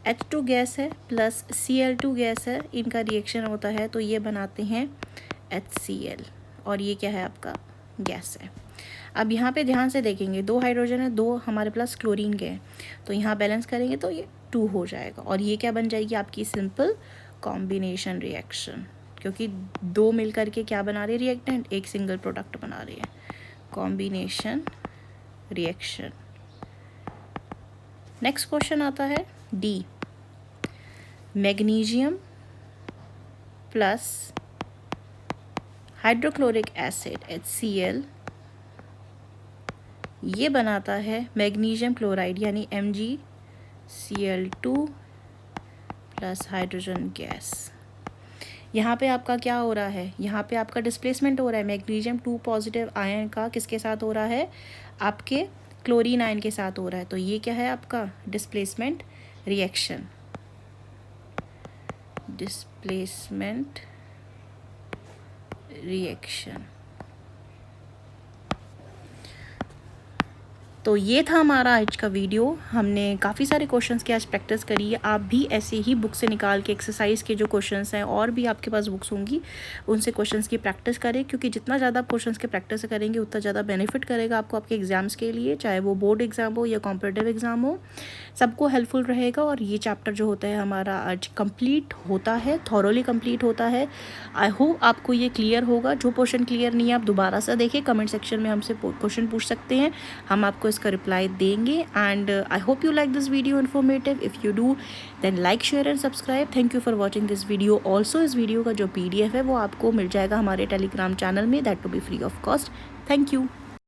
H2 गैस है प्लस Cl2 गैस है, इनका रिएक्शन होता है तो ये बनाते हैं HCl, और ये क्या है, आपका गैस है। अब यहाँ पे ध्यान से देखेंगे, 2 हाइड्रोजन है, 2 हमारे पास क्लोरीन के हैं, तो यहाँ बैलेंस करेंगे तो ये 2 हो जाएगा, और ये क्या बन जाएगी, आपकी सिंपल कॉम्बिनेशन रिएक्शन, क्योंकि 2 मिल करके क्या बना रहे हैं, रिएक्टेंट, एक सिंगल प्रोडक्ट बना रहे हैं, कॉम्बिनेशन रिएक्शन। नेक्स्ट क्वेश्चन आता है D, magnesium plus hydrochloric acid HCl, ये बनाता है मैग्नीशियम क्लोराइड यानी MgCl2 प्लस हाइड्रोजन गैस। यहाँ पे आपका क्या हो रहा है, यहाँ पे आपका डिस्प्लेसमेंट हो रहा है, मैग्नीशियम 2 पॉजिटिव आयन का किसके साथ हो रहा है, आपके क्लोरीन आयन के साथ हो रहा है, तो ये क्या है, आपका डिस्प्लेसमेंट रिएक्शन, डिस्प्लेसमेंट रिएक्शन। तो ये था हमारा आज का वीडियो। हमने काफ़ी सारे क्वेश्चंस की आज प्रैक्टिस करी है। आप भी ऐसे ही बुक से निकाल के एक्सरसाइज के जो क्वेश्चंस हैं, और भी आपके पास बुक्स होंगी, उनसे क्वेश्चंस की प्रैक्टिस करें, क्योंकि जितना ज़्यादा आप क्वेश्चंस की प्रैक्टिस करेंगे उतना ज़्यादा बेनिफिट करेगा आपको आपके एग्जाम्स के लिए, चाहे वो बोर्ड एग्जाम हो या कॉम्पिटिटिव एग्जाम हो, सबको हेल्पफुल रहेगा। और ये चैप्टर जो होता है हमारा आज कंप्लीट होता है, थॉरोली कंप्लीट होता है। आई होप आपको ये क्लियर होगा। जो पोर्शन क्लियर नहीं है आप दोबारा से देखें, कमेंट सेक्शन में हमसे क्वेश्चन पूछ सकते हैं, हम आपको इसका रिप्लाई देंगे। And I hope you like this video informative. If you do then like, share and subscribe. Thank you for watching this video. Also इस वीडियो का जो PDF है वो आपको मिल जाएगा हमारे टेलीग्राम चैनल में, that to be free of cost. Thank you.